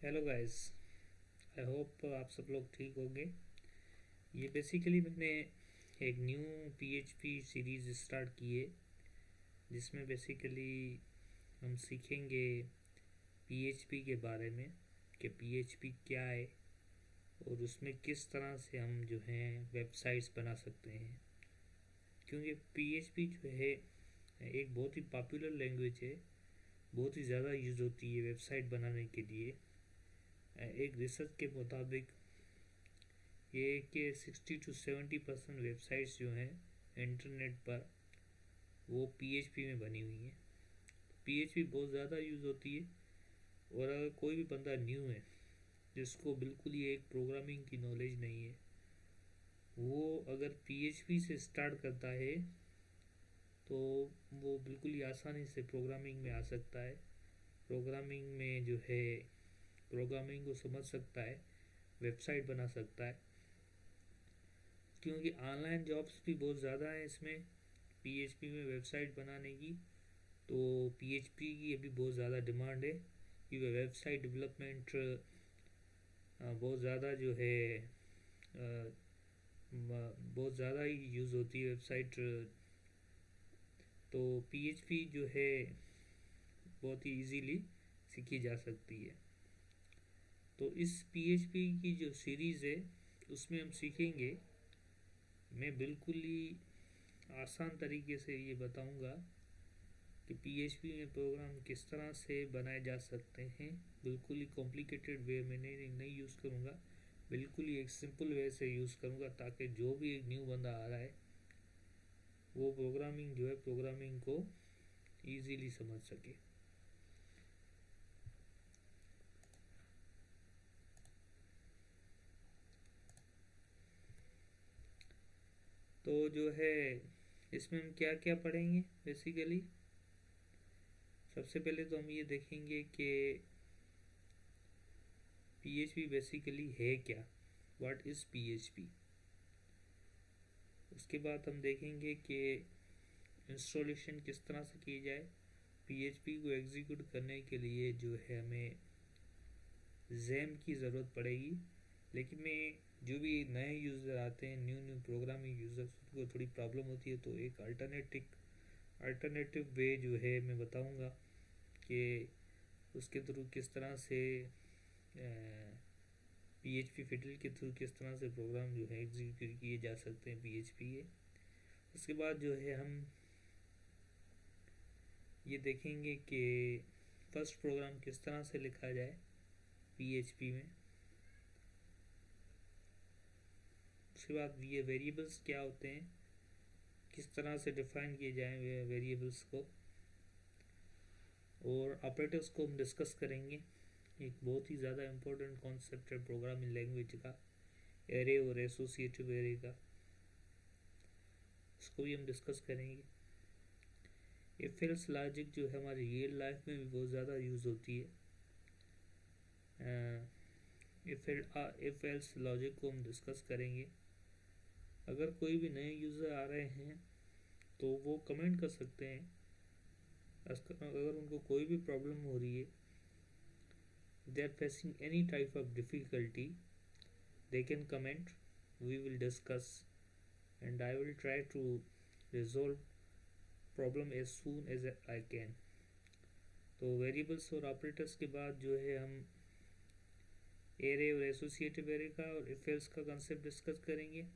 Hello guys. I hope आप सब लोग ठीक होंगे। ये बेसिकली मैंने एक न्यू पीएचपी सीरीज़ स्टार्ट की है, जिसमें बेसिकली हम सीखेंगे पीएचपी के बारे में कि पीएचपी क्या है और उसमें किस तरह से हम जो हैं वेबसाइट्स बना सकते हैं। क्योंकि पीएचपी जो है एक बहुत ही पॉपुलर लैंग्वेज है, बहुत ही ज़्यादा यूज़ होती है वेबसाइट बनाने के लिए। एक रिसर्च के मुताबिक ये कि 60 to 70% वेबसाइट्स जो हैं इंटरनेट पर वो पीएचपी में बनी हुई हैं। पीएचपी बहुत ज़्यादा यूज़ होती है और अगर कोई भी बंदा न्यू है जिसको बिल्कुल ही एक प्रोग्रामिंग की नॉलेज नहीं है, वो अगर पीएचपी से स्टार्ट करता है तो वो बिल्कुल ही आसानी से प्रोग्रामिंग में आ सकता है। प्रोग्रामिंग में जो है प्रोग्रामिंग को समझ सकता है, वेबसाइट बना सकता है। क्योंकि ऑनलाइन जॉब्स भी बहुत ज़्यादा हैं इसमें पीएचपी में वेबसाइट बनाने की, तो पीएचपी की अभी बहुत ज़्यादा डिमांड है क्योंकि वेबसाइट डेवलपमेंट बहुत ज़्यादा जो है बहुत ज़्यादा ही यूज़ होती है वेबसाइट। तो पीएचपी जो है बहुत ही इजीली सीखी जा सकती है। तो इस पीएचपी की जो सीरीज़ है उसमें हम सीखेंगे, मैं बिल्कुल ही आसान तरीके से ये बताऊंगा कि पीएचपी में प्रोग्राम किस तरह से बनाए जा सकते हैं। बिल्कुल ही कॉम्प्लिकेटेड वे में नहीं यूज़ करूँगा, बिल्कुल ही एक सिंपल वे से यूज़ करूँगा ताकि जो भी एक न्यू बंदा आ रहा है वो प्रोग्रामिंग जो है प्रोग्रामिंग को ईजीली समझ सके। तो जो है इसमें हम क्या क्या पढ़ेंगे बेसिकली, सबसे पहले तो हम ये देखेंगे कि पीएचपी बेसिकली है क्या, व्हाट इज़ पीएचपी। उसके बाद हम देखेंगे कि इंस्टॉलेशन किस तरह से की जाए। पीएचपी को एग्जीक्यूट करने के लिए जो है हमें जैम की ज़रूरत पड़ेगी, लेकिन मैं जो भी नए यूज़र आते हैं, न्यू प्रोग्रामिंग यूज़र्स, उनको थोड़ी प्रॉब्लम होती है, तो एक अल्टरनेटिव वे जो है मैं बताऊंगा कि उसके थ्रू किस तरह से पीएचपी फिडल के थ्रू किस तरह से प्रोग्राम जो है एग्जीक्यूट किए जा सकते हैं पीएचपी के। उसके बाद जो है हम ये देखेंगे कि फर्स्ट प्रोग्राम किस तरह से लिखा जाए पीएचपी में। उसके बाद ये वेरिएबल्स क्या होते हैं, किस तरह से डिफाइन किए जाएं वेरिएबल्स को, और ऑपरेटर्स को हम डिस्कस करेंगे। एक बहुत ही ज़्यादा इम्पोर्टेंट कॉन्सेप्ट है प्रोग्रामिंग लैंग्वेज का, एरे और एसोसिएटिव एरे का, इसको भी हम डिस्कस करेंगे। इफ एल्स लॉजिक जो है हमारी रियल लाइफ में भी बहुत ज़्यादा यूज़ होती है। इफ एल्स लॉजिक को हम डिस्कस करेंगे। अगर कोई भी नए यूज़र आ रहे हैं तो वो कमेंट कर सकते हैं, अगर उनको कोई भी प्रॉब्लम हो रही है, they are facing any type of difficulty, they can comment, we will discuss and I will try to resolve problem as soon as I can। तो वेरिएबल्स और ऑपरेटर्स के बाद जो है हम एरे और एसोसिएटिव एरे का और इफ एल्स का कंसेप्ट डिस्कस करेंगे,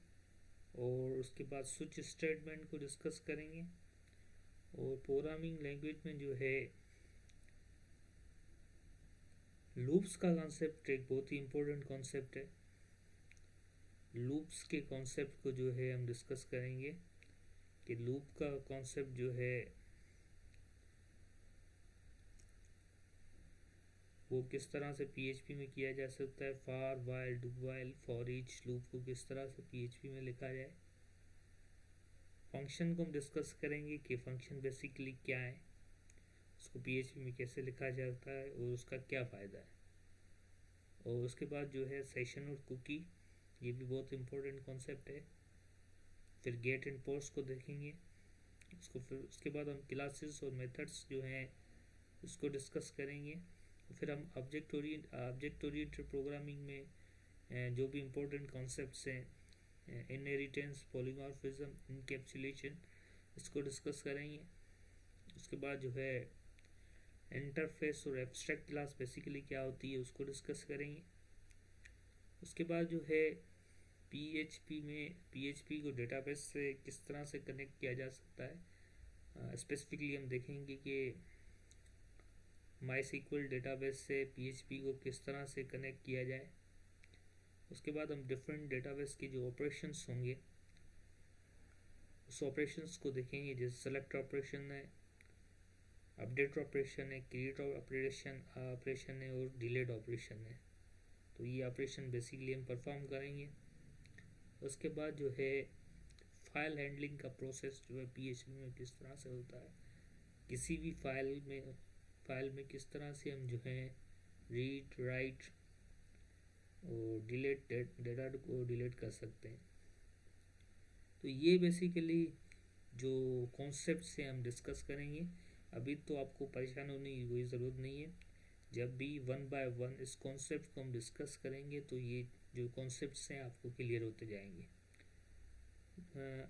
और उसके बाद स्विच स्टेटमेंट को डिस्कस करेंगे। और प्रोग्रामिंग लैंग्वेज में जो है लूप्स का कॉन्सेप्ट एक बहुत ही इम्पोर्टेंट कॉन्सेप्ट है। लूप्स के कॉन्सेप्ट को जो है हम डिस्कस करेंगे कि लूप का कॉन्सेप्ट जो है वो किस तरह से पीएचपी में किया जा सकता है। For while, do while, for each loop को किस तरह से पीएचपी में लिखा जाए। फंक्शन को हम डिस्कस करेंगे कि फंक्शन बेसिकली क्या है, उसको पीएचपी में कैसे लिखा जाता है और उसका क्या फ़ायदा है। और उसके बाद जो है सेशन और कुकी, ये भी बहुत इम्पोर्टेंट कॉन्सेप्ट है। फिर गेट एंड पोस्ट को देखेंगे उसको। फिर उसके बाद हम क्लासेस और मेथड्स जो हैं उसको डिस्कस करेंगे। फिर हम ऑब्जेक्ट ओरिएंटेड प्रोग्रामिंग में जो भी इम्पोर्टेंट कॉन्सेप्ट्स हैं, इनहेरिटेंस, पॉलीमॉर्फिज्म, इनकैप्सुलेशन, इसको डिस्कस करेंगे। उसके बाद जो है इंटरफेस और एब्स्ट्रैक्ट क्लास बेसिकली क्या होती है उसको डिस्कस करेंगे। उसके बाद जो है पीएचपी को डेटाबेस से किस तरह से कनेक्ट किया जा सकता है। स्पेसिफिकली हम देखेंगे कि माईसीक्वल डेटाबेस से पीएचपी को किस तरह से कनेक्ट किया जाए। उसके बाद हम डिफरेंट डेटाबेस के जो ऑपरेशंस होंगे उस ऑपरेशंस को देखेंगे, जैसे सेलेक्ट ऑपरेशन है, अपडेट ऑपरेशन है, क्रिएट ऑपरेशन है और डिलीट ऑपरेशन है। तो ये ऑपरेशन बेसिकली हम परफॉर्म करेंगे। उसके बाद जो है फाइल हैंडलिंग का प्रोसेस जो है पीएचपी में किस तरह से होता है, किसी भी फाइल में किस तरह से हम जो है रीड, राइट और डिलीट डेटा को डिलीट कर सकते हैं। तो ये बेसिकली जो कॉन्सेप्ट से हम डिस्कस करेंगे। अभी तो आपको परेशान होने की कोई ज़रूरत नहीं है। जब भी वन बाय वन इस कॉन्सेप्ट को हम डिस्कस करेंगे तो ये जो कॉन्सेप्ट्स हैं आपको क्लियर होते जाएंगे।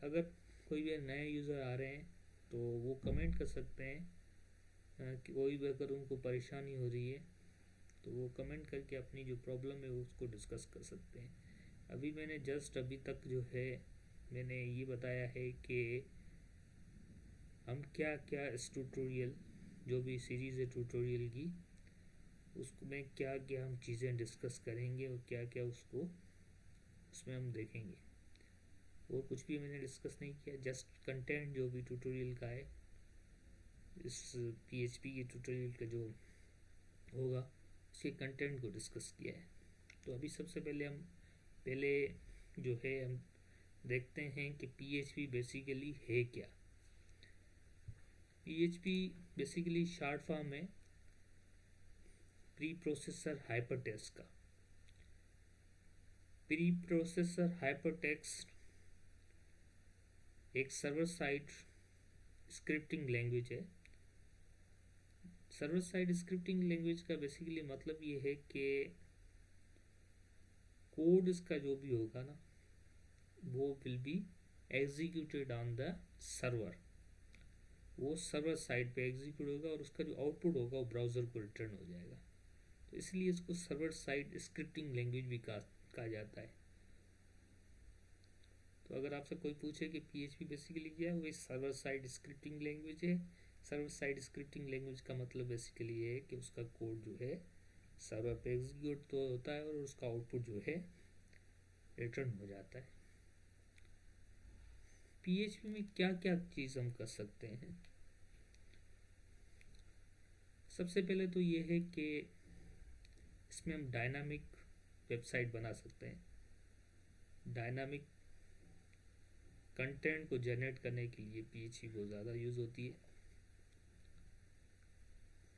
अगर कोई भी नए यूज़र आ रहे हैं तो वो कमेंट कर सकते हैं कि कोई भी अगर उनको परेशानी हो रही है तो वो कमेंट करके अपनी जो प्रॉब्लम है उसको डिस्कस कर सकते हैं। अभी मैंने अभी तक जो है मैंने ये बताया है कि हम क्या क्या इस ट्यूटोरियल जो भी सीरीज़ है ट्यूटोरियल की उसमें क्या क्या हम चीज़ें डिस्कस करेंगे और क्या क्या उसमें हम देखेंगे। और कुछ भी मैंने डिस्कस नहीं किया, जस्ट कंटेंट जो भी ट्यूटोरियल का है, इस पीएचपी के ट्यूटोरियल का जो होगा उसके कंटेंट को डिस्कस किया है। तो अभी सबसे पहले जो है हम देखते हैं कि पीएचपी बेसिकली है क्या। पीएचपी बेसिकली शॉर्ट फॉर्म है प्री प्रोसेसर हाइपरटेक्स्ट का। प्री प्रोसेसर हाइपरटेक्स्ट एक सर्वर साइड स्क्रिप्टिंग लैंग्वेज है। सर्वर साइड स्क्रिप्टिंग लैंग्वेज का बेसिकली मतलब ये है कि कोड इसका जो भी होगा ना वो will be executed on the server. वो सर्वर साइड पे एग्जीक्यूट होगा और उसका जो आउटपुट होगा वो ब्राउज़र को रिटर्न हो जाएगा। तो इसलिए इसको सर्वर साइड स्क्रिप्टिंग लैंग्वेज भी कहा जाता है। तो अगर आपसे कोई पूछे कि पीएचपी बेसिकली क्या है, वो सर्वर साइड स्क्रिप्टिंग लैंग्वेज है। सर्वर साइड स्क्रिप्टिंग लैंग्वेज का मतलब बेसिकली ये है कि उसका कोड जो है सर्वर पे एग्जीक्यूट तो होता है और उसका आउटपुट जो है रिटर्न हो जाता है। पीएचपी में क्या क्या चीज़ हम कर सकते हैं। सबसे पहले तो ये है कि इसमें हम डायनामिक वेबसाइट बना सकते हैं। डायनामिक कंटेंट को जनरेट करने के लिए पीएचपी बहुत ज़्यादा यूज़ होती है।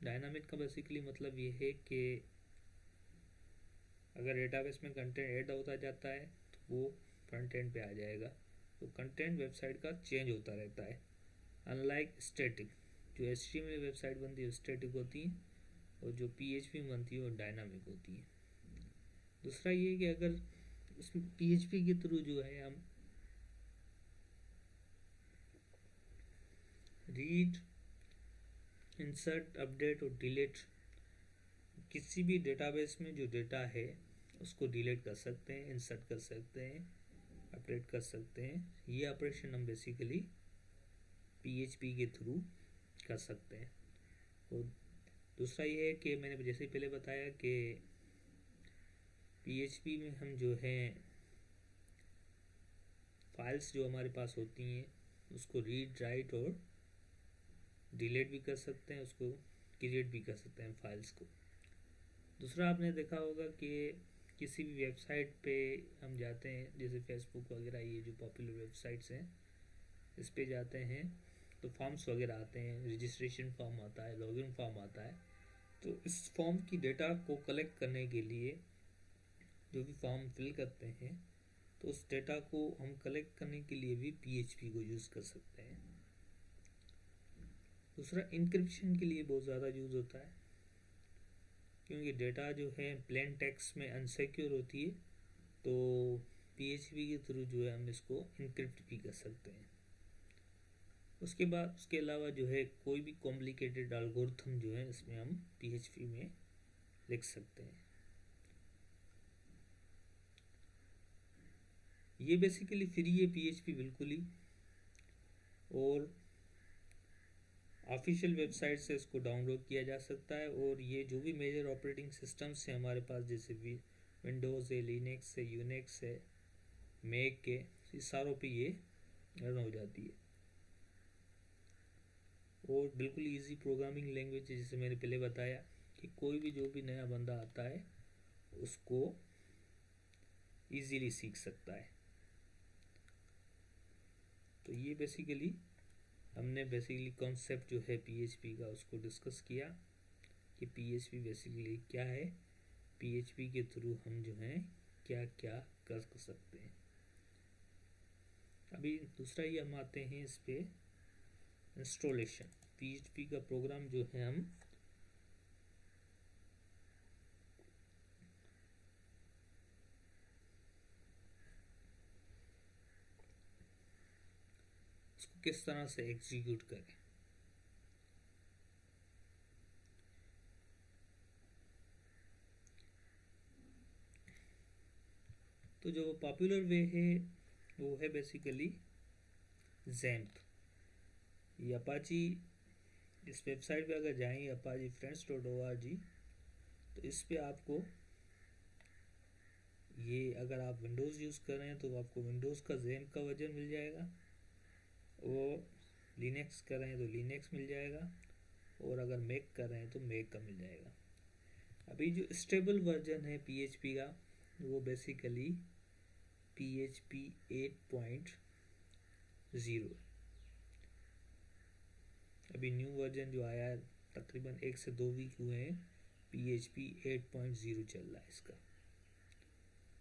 डायनामिक का बेसिकली मतलब ये है कि अगर डेटाबेस में कंटेंट ऐड होता जाता है तो वो फ्रंट एंड पे आ जाएगा। तो कंटेंट वेबसाइट का चेंज होता रहता है। अनलाइक स्टैटिक, जो HTML वेबसाइट बनती है स्टैटिक होती है और जो पीएचपी में बनती है वो डायनामिक होती है। दूसरा ये कि अगर उसमें पीएचपी के थ्रू जो है हम रीड, इंसर्ट, अपडेट और डिलीट किसी भी डेटाबेस में जो डेटा है उसको डिलीट कर सकते हैं, इंसर्ट कर सकते हैं, अपडेट कर सकते हैं। ये ऑपरेशन हम बेसिकली पीएचपी के थ्रू कर सकते हैं। और दूसरा ये है कि मैंने जैसे पहले बताया कि पीएचपी में हम जो है फाइल्स जो हमारे पास होती हैं उसको रीड, राइट और डिलीट भी कर सकते हैं, उसको क्रिएट भी कर सकते हैं फाइल्स को। दूसरा आपने देखा होगा कि किसी भी वेबसाइट पे हम जाते हैं, जैसे फेसबुक वगैरह, ये जो पॉपुलर वेबसाइट्स हैं इस पे जाते हैं तो फॉर्म्स वगैरह आते हैं, रजिस्ट्रेशन फॉर्म आता है, लॉगिन फॉर्म आता है। तो इस फॉर्म की डेटा को कलेक्ट करने के लिए जो भी फॉर्म फिल करते हैं तो उस डेटा को हम कलेक्ट करने के लिए भी पीएचपी को यूज़ कर सकते हैं। दूसरा इंक्रिप्शन के लिए बहुत ज़्यादा यूज़ होता है। क्योंकि डेटा जो है प्लेन टेक्स्ट में अनसिक्योर होती है, तो PHP के थ्रू जो है हम इसको इनक्रिप्ट भी कर सकते हैं। उसके अलावा जो है कोई भी कॉम्प्लिकेटेड एल्गोरिथम जो है इसमें हम PHP में लिख सकते हैं। ये बेसिकली फ्री है PHP बिल्कुल ही, और ऑफिशियल वेबसाइट से इसको डाउनलोड किया जा सकता है। और ये जो भी मेजर ऑपरेटिंग सिस्टम्स हैं हमारे पास, जैसे विंडोज़ है, लिनक्स है, यूनिक्स है, मैक के, इस सारों पे ये रन हो जाती है। और बिल्कुल इजी प्रोग्रामिंग लैंग्वेज है, जैसे मैंने पहले बताया कि कोई भी जो भी नया बंदा आता है उसको इजीली सीख सकता है। तो ये बेसिकली हमने कॉन्सेप्ट जो है PHP का उसको डिस्कस किया कि PHP बेसिकली क्या है, PHP के थ्रू हम जो हैं क्या क्या कर सकते हैं। अभी दूसरा ही हम आते हैं इस पे इंस्टॉलेशन। PHP का प्रोग्राम जो है हम इसको किस तरह से एग्जीक्यूट करें। तो जो पॉपुलर वे है वो है बेसिकली XAMPP। ये अपाची, इस वेबसाइट पे अगर जाएंगे apache-friends.org, तो इस पे आपको ये, अगर आप विंडोज़ यूज़ कर रहे हैं तो आपको विंडोज़ का XAMPP का वर्जन मिल जाएगा, और लिनक्स कर रहे हैं तो लिनक्स मिल जाएगा, और अगर मैक कर रहे हैं तो मैक का मिल जाएगा। अभी जो स्टेबल वर्जन है PHP का वो बेसिकली PHP 8.0। अभी न्यू वर्जन जो आया है तकरीबन 1 से 2 वीक हुए हैं, PHP 8.0 चल रहा है इसका।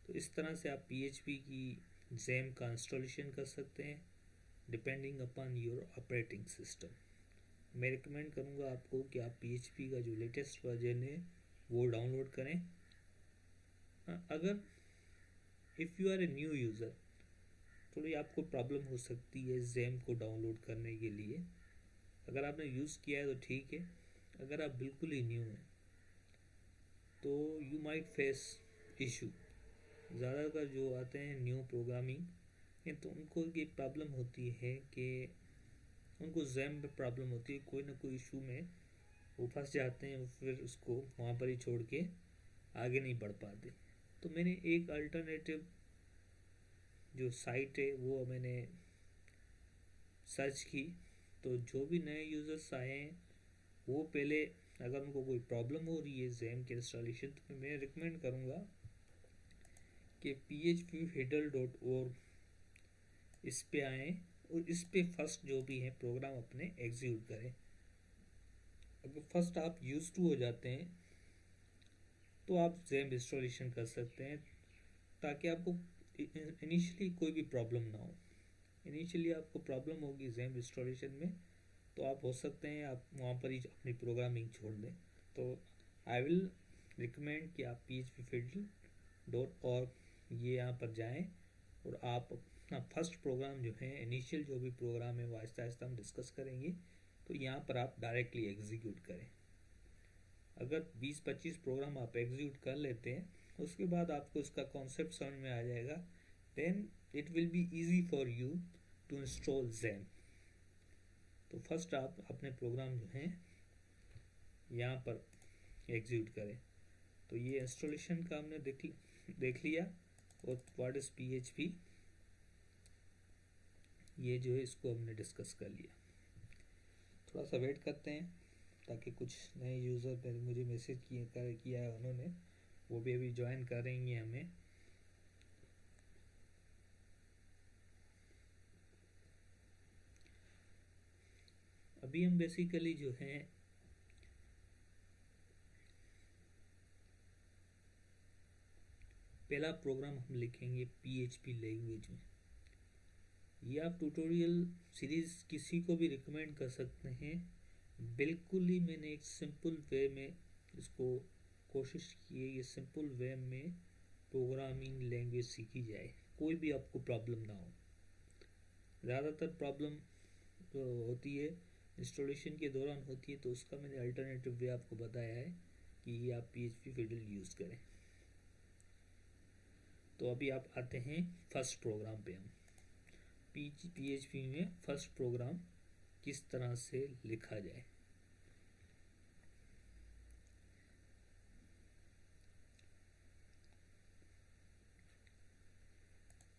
तो इस तरह से आप PHP की XAMPP का इंस्टॉलेशन कर सकते हैं depending upon your operating system. मैं रिकमेंड करूँगा आपको कि आप PHP का जो लेटेस्ट वर्जन है वो डाउनलोड करें। अगर if you are a new user, थोड़ी आपको प्रॉब्लम हो सकती है XAMPP को डाउनलोड करने के लिए। अगर आपने यूज़ किया है तो ठीक है, अगर आप बिल्कुल ही न्यू हैं तो यू माइट फेस इशू। ज़्यादातर जो आते हैं न्यू प्रोग्रामिंग है तो उनको ये प्रॉब्लम होती है कि उनको XAMPP में प्रॉब्लम होती है, कोई ना कोई इशू में वो फंस जाते हैं, फिर उसको वहाँ पर ही छोड़ के आगे नहीं बढ़ पाते। तो मैंने एक अल्टरनेटिव जो साइट है वो मैंने सर्च की, तो जो भी नए यूज़र्स आए हैं वो पहले, अगर उनको कोई प्रॉब्लम हो रही है XAMPP के इंस्टॉलेशन, तो मैं रिकमेंड करूँगा कि phpfiddle.org इस पे आएँ और इस पे फर्स्ट जो भी है प्रोग्राम अपने एग्जीक्यूट करें। अगर फर्स्ट आप यूज टू हो जाते हैं तो आप XAMPP इंस्टॉलेशन कर सकते हैं, ताकि आपको इनिशियली कोई भी प्रॉब्लम ना हो। इनिशियली आपको प्रॉब्लम होगी XAMPP इंस्टॉलेशन में, तो आप हो सकते हैं आप वहाँ पर ही अपनी प्रोग्रामिंग छोड़ दें। तो आई विल रिकमेंड कि आप phpfiddle.org ये यहाँ पर जाएं और आप अपना फर्स्ट प्रोग्राम जो है, इनिशियल जो भी प्रोग्राम है वो आहिस्ता आहिस्ता हम डिस्कस करेंगे, तो यहाँ पर आप डायरेक्टली एग्जीक्यूट करें। अगर 20-25 प्रोग्राम आप एग्जीक्यूट कर लेते हैं, उसके बाद आपको इसका कॉन्सेप्ट समझ में आ जाएगा, then it will be easy for you to install XAMPP। तो फर्स्ट आप अपने प्रोग्राम जो हैं यहाँ पर एग्जीक्यूट करें। तो ये इंस्टॉलेशन का हमने देख लिया, और व्हाट इज़ PHP ये जो है इसको हमने डिस्कस कर लिया। थोड़ा सा वेट करते हैं ताकि कुछ नए यूज़र पर मुझे मैसेज किया है उन्होंने, वो भी अभी ज्वाइन करेंगे हमें। अभी हम बेसिकली जो है पहला प्रोग्राम हम लिखेंगे PHP लैंग्वेज में। ये आप ट्यूटोरियल सीरीज़ किसी को भी रिकमेंड कर सकते हैं। बिल्कुल ही मैंने एक सिंपल वे में इसको कोशिश कीजिए ये सिंपल वे में प्रोग्रामिंग लैंग्वेज सीखी जाए, कोई भी आपको प्रॉब्लम ना हो। ज़्यादातर प्रॉब्लम होती है इंस्टॉलेशन के दौरान होती है, तो उसका मैंने अल्टरनेटिव वे आपको बताया है कि आप PHP फिडल यूज़ करें। तो अभी आप आते हैं फर्स्ट प्रोग्राम पे। हम PHP में फर्स्ट प्रोग्राम किस तरह से लिखा जाए।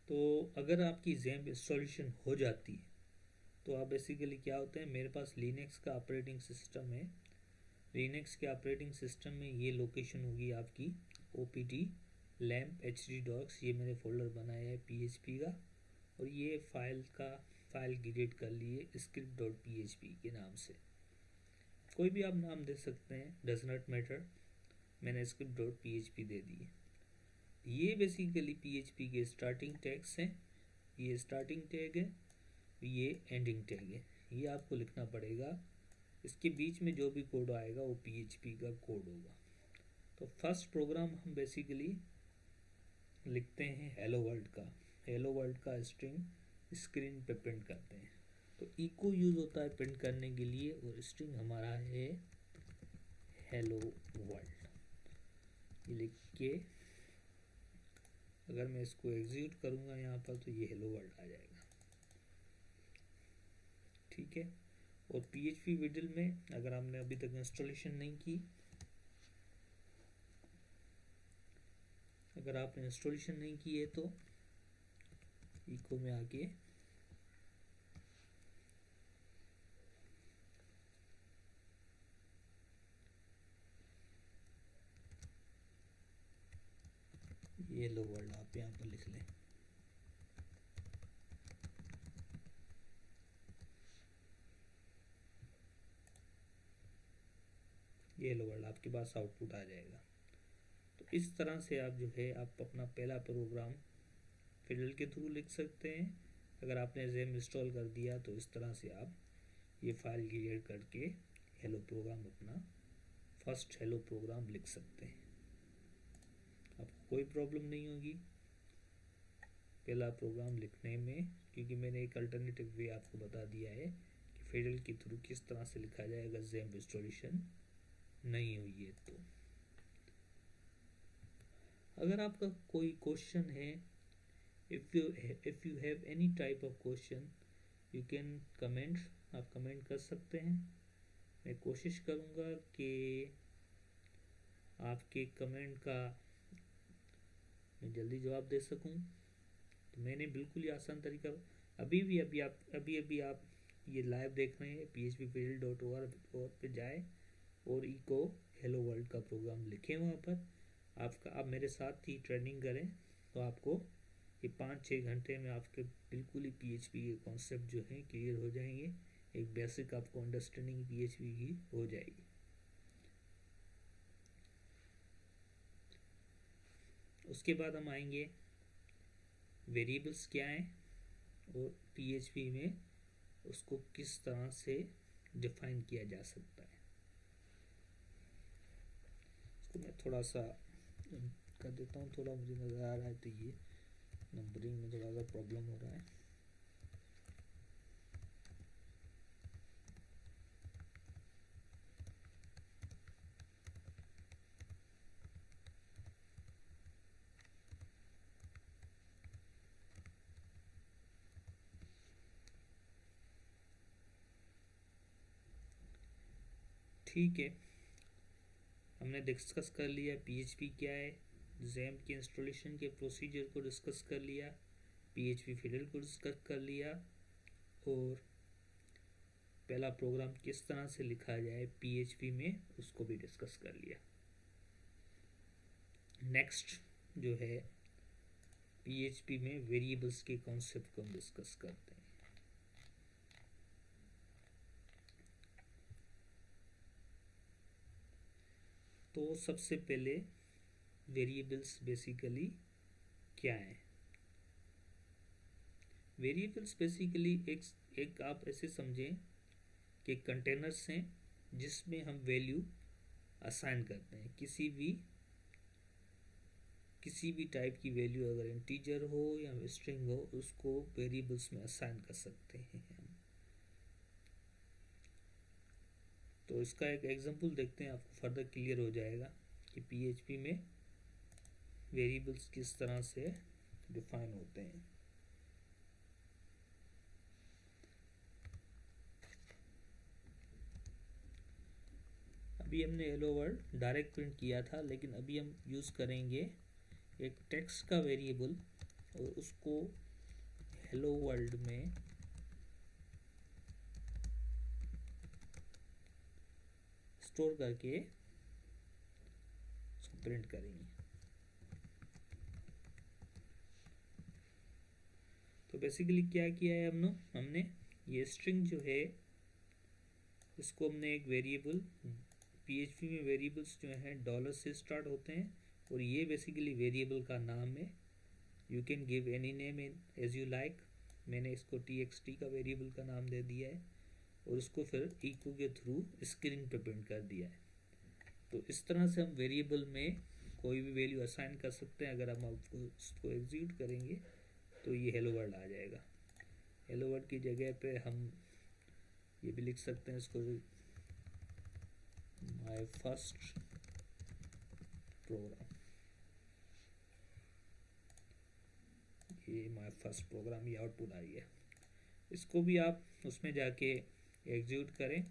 तो अगर आपकी XAMPP इंस्टॉलेशन हो जाती है तो आप बेसिकली क्या होता है, मेरे पास लिनक्स का ऑपरेटिंग सिस्टम है। लिनक्स के ऑपरेटिंग सिस्टम में ये लोकेशन होगी आपकी opt lamp htdocs, ये मैंने फोल्डर बनाया है PHP का, और ये फाइल क्रिएट कर लिए script.php के नाम से। कोई भी आप नाम दे सकते हैं, डज नॉट मैटर। मैंने script.php दे दिए। ये बेसिकली PHP के स्टार्टिंग टैग्स हैं। ये स्टार्टिंग टैग है, ये एंडिंग टैग है। ये आपको लिखना पड़ेगा। इसके बीच में जो भी कोड आएगा वो PHP का कोड होगा। तो फर्स्ट प्रोग्राम हम बेसिकली लिखते हैं हेलो वर्ल्ड का। हेलो वर्ल्ड का स्ट्रिंग स्क्रीन पे प्रिंट करते हैं। तो इको यूज़ होता है प्रिंट करने के लिए, और स्ट्रिंग हमारा है हेलो वर्ल्ड। ये लिख के अगर मैं इसको एग्जीक्यूट करूँगा यहाँ पर तो ये हेलो वर्ल्ड आ जाएगा। ठीक है। और PHP विडल में अगर आपने अभी तक इंस्टॉलेशन नहीं की, अगर आपने इंस्टॉलेशन नहीं की है तो इको में आके ये लो वर्ड आप यहाँ पर लिख लें। ये लो वर्ड आपके पास आउटपुट आ जाएगा। तो इस तरह से आप जो है आप अपना पहला प्रोग्राम फिडल के थ्रू लिख सकते हैं। अगर आपने XAMPP इंस्टॉल कर दिया तो इस तरह से आप ये फाइल क्रिएट करके हेलो प्रोग्राम, अपना फर्स्ट हेलो प्रोग्राम लिख सकते हैं। आपको कोई प्रॉब्लम नहीं होगी पहला प्रोग्राम लिखने में, क्योंकि मैंने एक अल्टरनेटिव वे आपको बता दिया है कि फिडल के थ्रू किस तरह से लिखा जाएगा XAMPP इंस्टॉलेशन नहीं हुई है। तो अगर आपका कोई क्वेश्चन है, if you have any type of question you can comment, आप कमेंट कर सकते हैं। मैं कोशिश करूँगा कि आपके कमेंट का मैं जल्दी जवाब दे सकूँ। तो मैंने बिल्कुल ही आसान तरीका अभी आप ये लाइव देख रहे हैं phpfiddle.org पे जाए और इको हेलो वर्ल्ड का प्रोग्राम लिखें। वहाँ पर आप मेरे साथ ही ट्रेनिंग करें तो आपको ये 5-6 घंटे में आपके बिल्कुल ही PHP के कॉन्सेप्ट जो हैं क्लियर हो जाएंगे। एक बेसिक आपको अंडरस्टैंडिंग PHP की हो जाएगी। उसके बाद हम आएंगे वेरिएबल्स क्या हैं और PHP में उसको किस तरह से डिफाइन किया जा सकता है। इसको मैं थोड़ा सा कर देता हूँ, थोड़ा मुझे नज़र आ रहा है तो ये नंबरिंग में थोड़ा सा प्रॉब्लम हो रहा है। ठीक है, हमने डिस्कस कर लिया PHP क्या है, XAMPP के इंस्टॉलेशन के प्रोसीजर को डिस्कस कर लिया, PHP फिडल को डिस्कस कर लिया, और पहला प्रोग्राम किस तरह से लिखा जाए PHP में उसको भी डिस्कस कर लिया। नेक्स्ट जो है PHP में वेरिएबल्स के कॉन्सेप्ट को हम डिस्कस करते हैं। तो सबसे पहले वेरिएबल्स बेसिकली क्या है। वेरिएबल्स बेसिकली एक आप ऐसे समझें कि कंटेनर्स हैं जिसमें हम वैल्यू असाइन करते हैं। किसी भी टाइप की वैल्यू, अगर इंटीजर हो या स्ट्रिंग हो, उसको वेरिएबल्स में असाइन कर सकते हैं हम। तो इसका एक एग्जांपल देखते हैं, आपको फर्दर क्लियर हो जाएगा कि पीएचपी में वेरिएबल्स किस तरह से डिफाइन होते हैं। अभी हमने हेलो वर्ल्ड डायरेक्ट प्रिंट किया था, लेकिन अभी हम यूज़ करेंगे एक टेक्स्ट का वेरिएबल और उसको हेलो वर्ल्ड में स्टोर करके उसको प्रिंट करेंगे। तो बेसिकली क्या किया है हमने ये स्ट्रिंग जो है इसको हमने एक वेरिएबल, पीएचपी में वेरिएबल्स जो हैं डॉलर से स्टार्ट होते हैं और ये बेसिकली वेरिएबल का नाम है। You can give any name as you like. मैंने इसको txt का वेरिएबल का नाम दे दिया है और उसको फिर इको के थ्रू स्क्रीन पे प्रिंट कर दिया है। तो इस तरह से हम वेरिएबल में कोई भी वैल्यू असाइन कर सकते हैं। अगर हम आपको इसको एग्जीक्यूट करेंगे तो ये हेलो वर्ल्ड आ जाएगा। हेलो वर्ल्ड की जगह पे हम ये भी लिख सकते हैं इसको, माय फर्स्ट प्रोग्राम। ये माय फर्स्ट प्रोग्राम, ये आउटपुट आ गया। इसको भी आप उसमें जाके एग्जीक्यूट करें।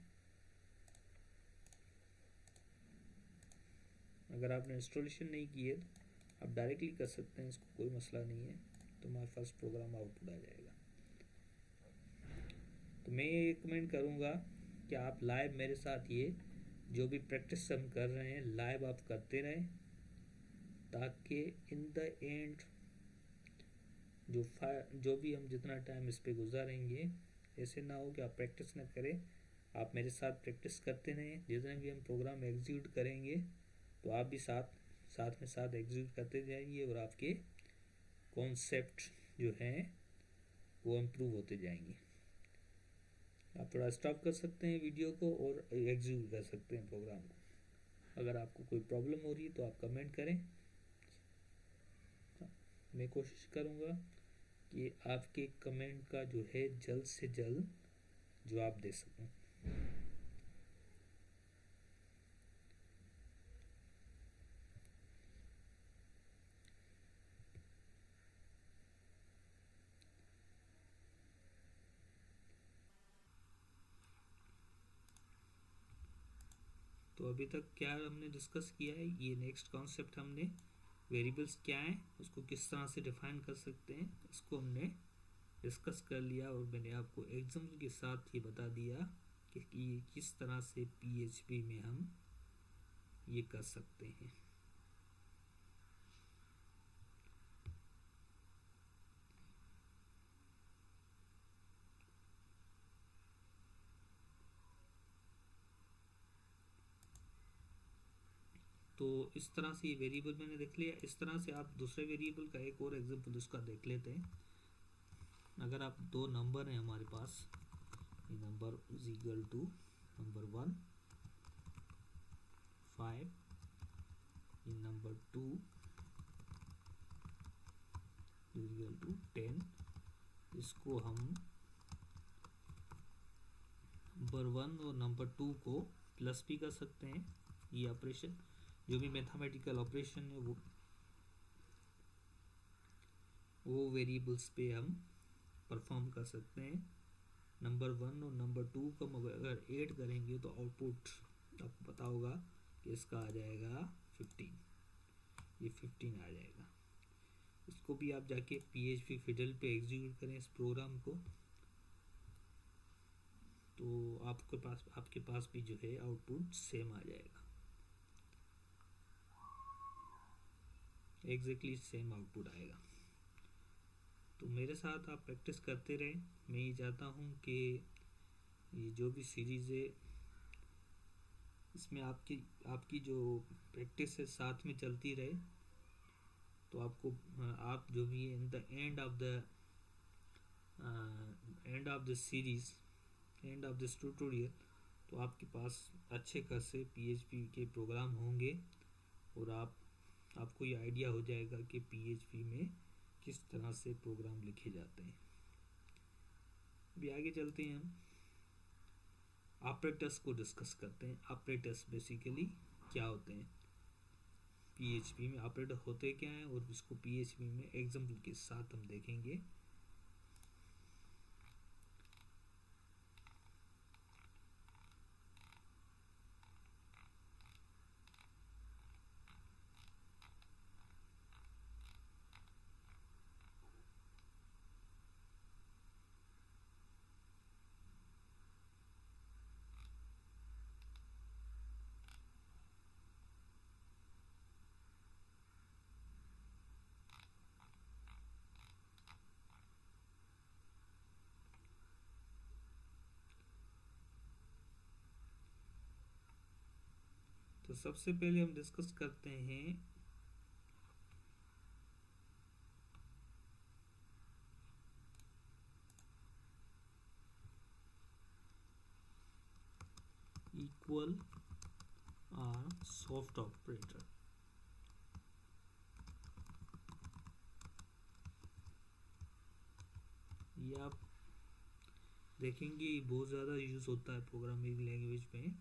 अगर आपने इंस्टॉलेशन नहीं की है तो आप डायरेक्टली कर सकते हैं, इसको कोई मसला नहीं है। तो माय फर्स्ट प्रोग्राम आउटपुट आ जाएगा। तो मैं ये रिकमेंड करूँगा कि आप लाइव मेरे साथ ये जो भी प्रैक्टिस हम कर रहे हैं लाइव आप करते रहें, ताकि इन द एंड जो भी हम जितना टाइम इस पे गुजारेंगे ऐसे ना हो कि आप प्रैक्टिस ना करें। आप मेरे साथ प्रैक्टिस करते रहें। जितने भी हम प्रोग्राम एग्जीक्यूट करेंगे तो आप भी साथ एग्जीक्यूट करते जाएंगे और आपके कॉन्सेप्ट जो हैं वो इम्प्रूव होते जाएंगे। आप थोड़ा स्टॉप कर सकते हैं वीडियो को और एग्जीक्यूट कर सकते हैं प्रोग्राम को। अगर आपको कोई प्रॉब्लम हो रही है तो आप कमेंट करें। मैं कोशिश करूँगा कि आपके कमेंट का जो है जल्द से जल्द जवाब दे सकूं। तो अभी तक क्या हमने डिस्कस किया है, ये नेक्स्ट कॉन्सेप्ट हमने वेरिएबल्स क्या हैं, उसको किस तरह से डिफाइन कर सकते हैं, इसको हमने डिस्कस कर लिया। और मैंने आपको एग्जाम्पल के साथ ये बता दिया कि ये किस तरह से पीएचपी में हम ये कर सकते हैं। तो इस तरह से ये वेरिएबल मैंने देख लिया। इस तरह से आप दूसरे वेरिएबल का एक और एग्जांपल इसका देख लेते हैं। अगर आप दो नंबर हैं हमारे पास, ये number is equal to number 1 5, ये नंबर 2 इज इक्वल टू 10। इसको हम नंबर 1 और नंबर 2 को प्लस भी कर सकते हैं। ये ऑपरेशन जो भी मैथमेटिकल ऑपरेशन है वो वेरिएबल्स पे हम परफॉर्म कर सकते हैं। नंबर 1 और नंबर 2 को हम अगर ऐड करेंगे तो आउटपुट आपको पता होगा कि इसका आ जाएगा 15। ये 15 आ जाएगा। इसको भी आप जाके PHP फिडल पे एग्जीक्यूट करें इस प्रोग्राम को, तो आपके पास भी जो है आउटपुट सेम आ जाएगा, एग्जैक्टली सेम आउटपुट आएगा। तो मेरे साथ आप प्रैक्टिस करते रहें। मैं ये चाहता हूँ कि ये जो भी सीरीज़ है इसमें आपकी जो प्रैक्टिस है साथ में चलती रहे। तो आप जो भी in the end of the series, end of this tutorial, तो आपके पास अच्छे खासे PHP के प्रोग्राम होंगे और आपको ये आइडिया हो जाएगा कि PHP में किस तरह से प्रोग्राम लिखे जाते हैं। अभी आगे चलते हैं, हम ऑपरेटर्स को डिस्कस करते हैं। ऑपरेटर्स बेसिकली क्या होते हैं, PHP में ऑपरेटर होते क्या हैं और इसको PHP में एग्जाम्पल के साथ हम देखेंगे। तो सबसे पहले हम डिस्कस करते हैं इक्वल और सॉफ्ट ऑपरेटर। ये आप देखेंगे बहुत ज़्यादा यूज़ होता है प्रोग्रामिंग लैंग्वेज में।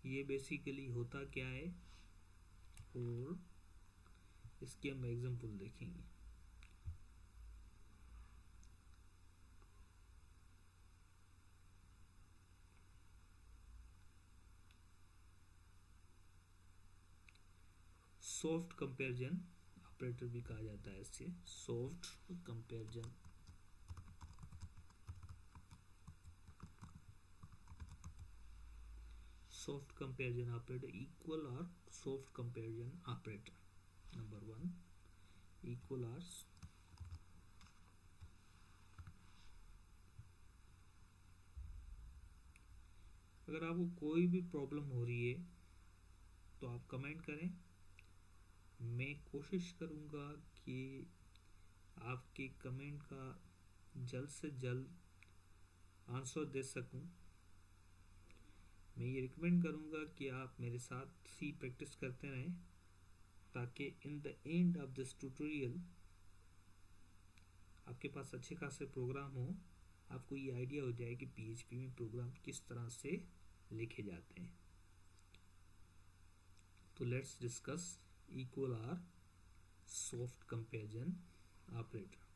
ये बेसिकली होता क्या है और इसके हम एग्जांपल देखेंगे। सॉफ्ट कंपैरिजन ऑपरेटर भी कहा जाता है इसे, soft comparison. Soft comparison operator equal और soft comparison operator. Number 1 equal और अगर आपको कोई भी प्रॉब्लम हो रही है तो आप कमेंट करें, मैं कोशिश करूँगा कि आपके कमेंट का जल्द से जल्द आंसर दे सकूं। मैं ये रिकमेंड करूँगा कि आप मेरे साथ ही प्रैक्टिस करते रहें ताकि in the end of this tutorial आपके पास अच्छे खासे प्रोग्राम हो, आपको ये आइडिया हो जाए कि PHP में प्रोग्राम किस तरह से लिखे जाते हैं। तो लेट्स डिस्कस इक्वल और सॉफ्ट कंपैरिजन ऑपरेटर।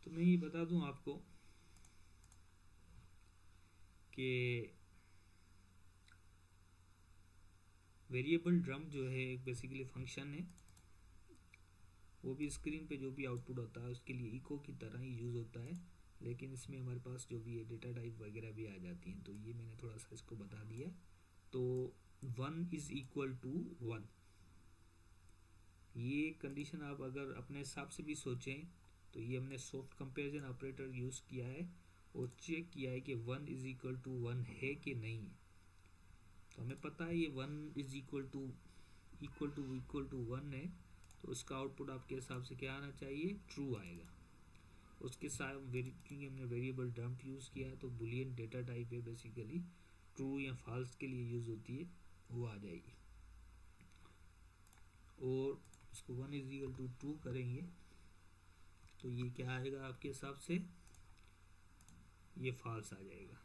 तो मैं ये बता दूं आपको कि वेरिएबल ड्रम जो है एक बेसिकली फंक्शन है, वो भी स्क्रीन पे जो भी आउटपुट होता है उसके लिए इको की तरह ही यूज़ होता है, लेकिन इसमें हमारे पास जो भी है डेटा टाइप वगैरह भी आ जाती हैं। तो ये मैंने थोड़ा सा इसको बता दिया। तो 1 इज़ इक्वल टू 1, ये कंडीशन आप अगर अपने हिसाब से भी सोचें तो ये हमने सॉफ्ट कंपैरिजन ऑपरेटर यूज़ किया है और चेक किया है कि 1 इज़ इक्वल टू 1 है कि नहीं है। तो हमें पता है ये 1 इज़ इक्वल टू 1 है, तो उसका आउटपुट आपके हिसाब से क्या आना चाहिए, ट्रू आएगा। उसके साथ हमने वेरिएबल डंप यूज़ किया है तो बुलियन डेटा टाइप है, बेसिकली ट्रू या फॉल्स के लिए यूज़ होती है, वो आ जाएगी। और इसको 1 इज इक्वल टू 2 करेंगे तो ये क्या आएगा आपके हिसाब से, ये फॉल्स आ जाएगा।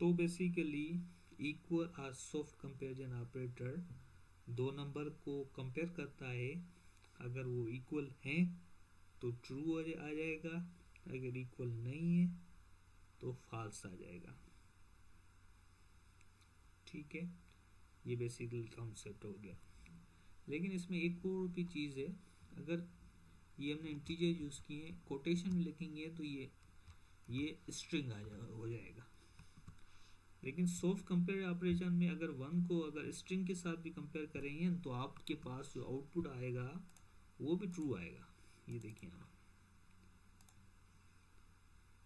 तो बेसिकली इक्वल और सॉफ्ट कंपैरिजन ऑपरेटर दो नंबर को कंपेयर करता है, अगर वो इक्वल हैं तो ट्रू आ जाएगा, अगर इक्वल नहीं है तो फॉल्स आ जाएगा। ठीक है, ये बेसिकली कॉन्सेप्ट हो गया। लेकिन इसमें एक और भी चीज़ है, अगर ये हमने इंटीजर यूज़ किए, कोटेशन में लिखेंगे तो ये स्ट्रिंग हो जाएगा। लेकिन सॉफ्ट कंपेयर ऑपरेशन में अगर 1 को अगर स्ट्रिंग के साथ भी कंपेयर करेंगे तो आपके पास जो आउटपुट आएगा वो भी ट्रू आएगा। ये देखिए आप,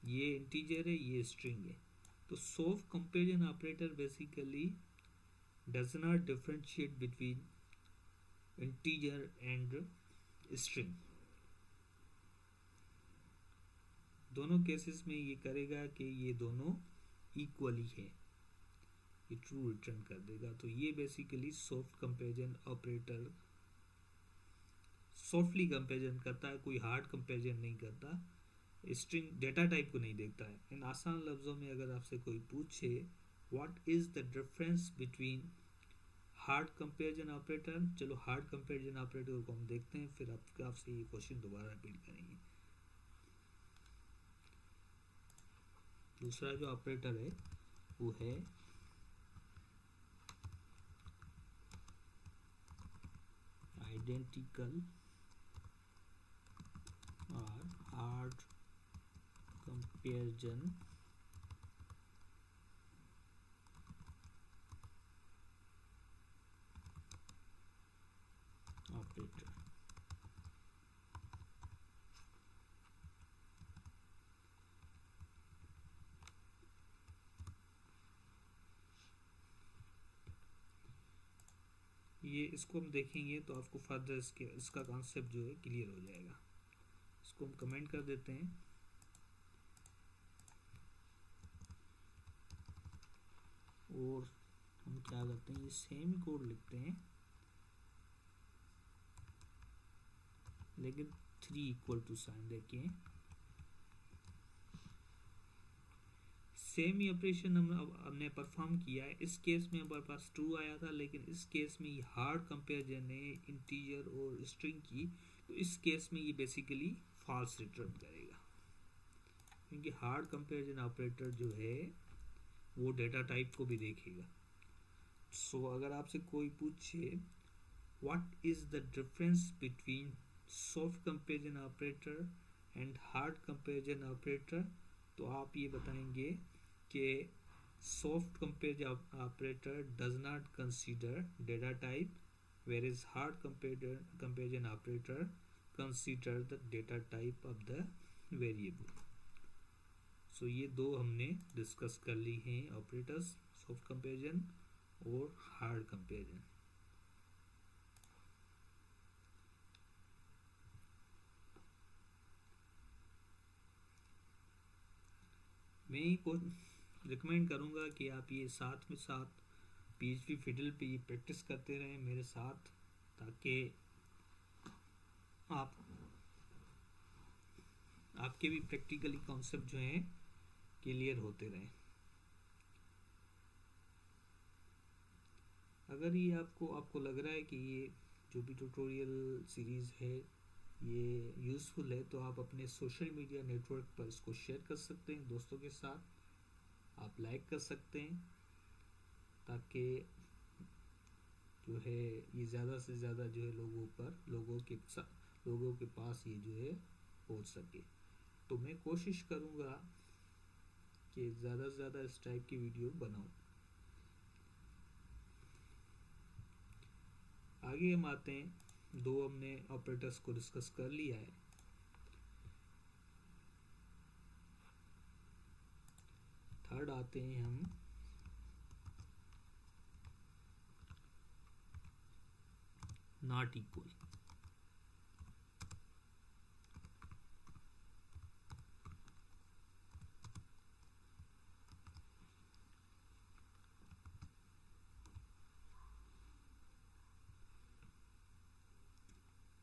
ये इंटीजर है, ये स्ट्रिंग है। तो soft comparison operator basically does not differentiate between integer and string. दोनों केसेस में ये करेगा कि ये दोनों इक्वली है, ये ट्रू रिटर्न कर देगा। तो ये basically soft comparison operator softly comparison करता है, कोई हार्ड कंपैरिजन नहीं करता, स्ट्रिंग डेटा टाइप को नहीं देखता है। इन आसान लफ्ज़ों में अगर आपसे कोई पूछे what is the difference between hard comparison operator, चलो हार्ड कंपैरिजन ऑपरेटर को हम देखते हैं, फिर आपसे ये क्वेश्चन दोबारा रिपीट करेंगे। दूसरा जो ऑपरेटर है वो है आइडेंटिकल और हार्ड कंपैरिजन ऑपरेटर। ये इसको हम देखेंगे तो आपको फर्दर इसका कॉन्सेप्ट जो है क्लियर हो जाएगा। इसको हम कमेंट कर देते हैं और हम क्या करते हैं, ये सेम कोड लिखते हैं लेकिन 3 इक्वल टू साइन। देखिए सेम ही ऑपरेशन हमने परफॉर्म किया है। इस केस में हमारे पास ट्रू आया था, लेकिन इस केस में ये हार्ड कंपैरिजन है इंटीजर और स्ट्रिंग की, तो इस केस में ये बेसिकली फॉल्स रिटर्न करेगा, क्योंकि हार्ड कंपैरिजन ऑपरेटर जो है वो डेटा टाइप को भी देखेगा। सो अगर आपसे कोई पूछे what is the difference between soft comparison operator and hard comparison operator, तो आप ये बताएंगे कि soft comparison operator does not consider data type, whereas hard comparison operator consider the data type of the variable। सो ये दो हमने discuss कर ली हैं ऑपरेटर्स, सॉफ्ट कंपैरिजन और हार्ड कंपैरिजन। मैं को रिकमेंड करूँगा कि आप ये साथ में साथ PHP फिडल पे ये प्रैक्टिस करते रहें मेरे साथ, ताकि आपके भी प्रैक्टिकली कॉन्सेप्ट जो हैं क्लियर होते रहें। अगर ये आपको लग रहा है कि ये जो भी ट्यूटोरियल सीरीज़ है ये यूज़फुल है, तो आप अपने सोशल मीडिया नेटवर्क पर इसको शेयर कर सकते हैं दोस्तों के साथ, आप लाइक कर सकते हैं, ताकि जो है ये ज़्यादा से ज़्यादा जो है लोगों के पास ये जो है पहुंच सके। तो मैं कोशिश करूँगा कि ज़्यादा से ज़्यादा इस टाइप की वीडियो बनाऊँ। आगे हम आते हैं, दो हमने ऑपरेटर्स को डिस्कस कर लिया है। थर्ड आते हैं हम not equal.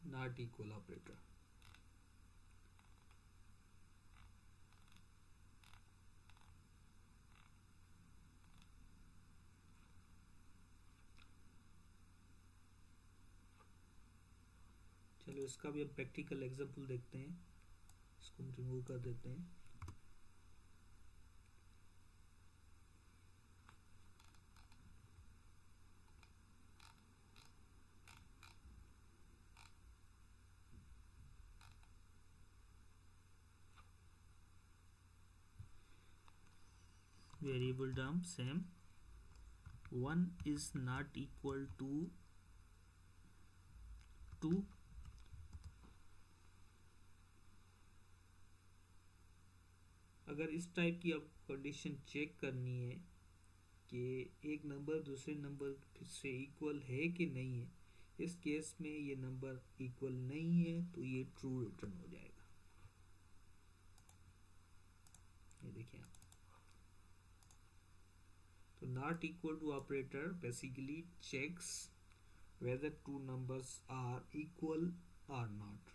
Not equal operator. चलो इसका भी हम प्रैक्टिकल एग्जांपल देखते हैं। इसको हम रिमूव कर देते हैं। Variable dump same, 1 is not equal to 2, अगर इस टाइप की आप कंडीशन चेक करनी है कि एक नंबर दूसरे नंबर से इक्वल है कि नहीं है, इस केस में ये नंबर इक्वल नहीं है तो ये ट्रू रिटर्न हो जाएगा। ये देखिए आप, तो not equal to operator basically checks whether two numbers are equal or not.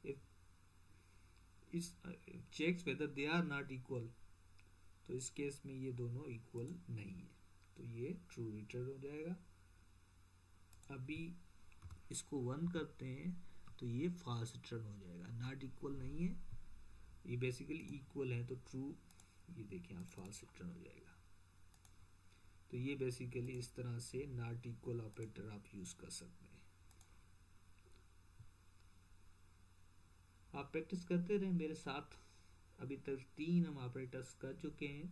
If checks whether they are not equal, तो इस केस में ये दोनों इक्वल नहीं है तो ये ट्रू रिटर्न हो जाएगा। अभी इसको 1 करते हैं तो ये फॉल्स रिटर्न हो जाएगा। नॉट इक्वल नहीं है, ये बेसिकली इक्वल है तो ट्रू, ये देखिए आप फॉल्स रिटर्न हो जाएगा। तो ये बेसिकली इस तरह से नॉट इक्वल ऑपरेटर आप यूज कर सकते हैं। आप प्रैक्टिस करते रहें मेरे साथ। अभी तक 3 हम ऑपरेटर्स कर चुके हैं,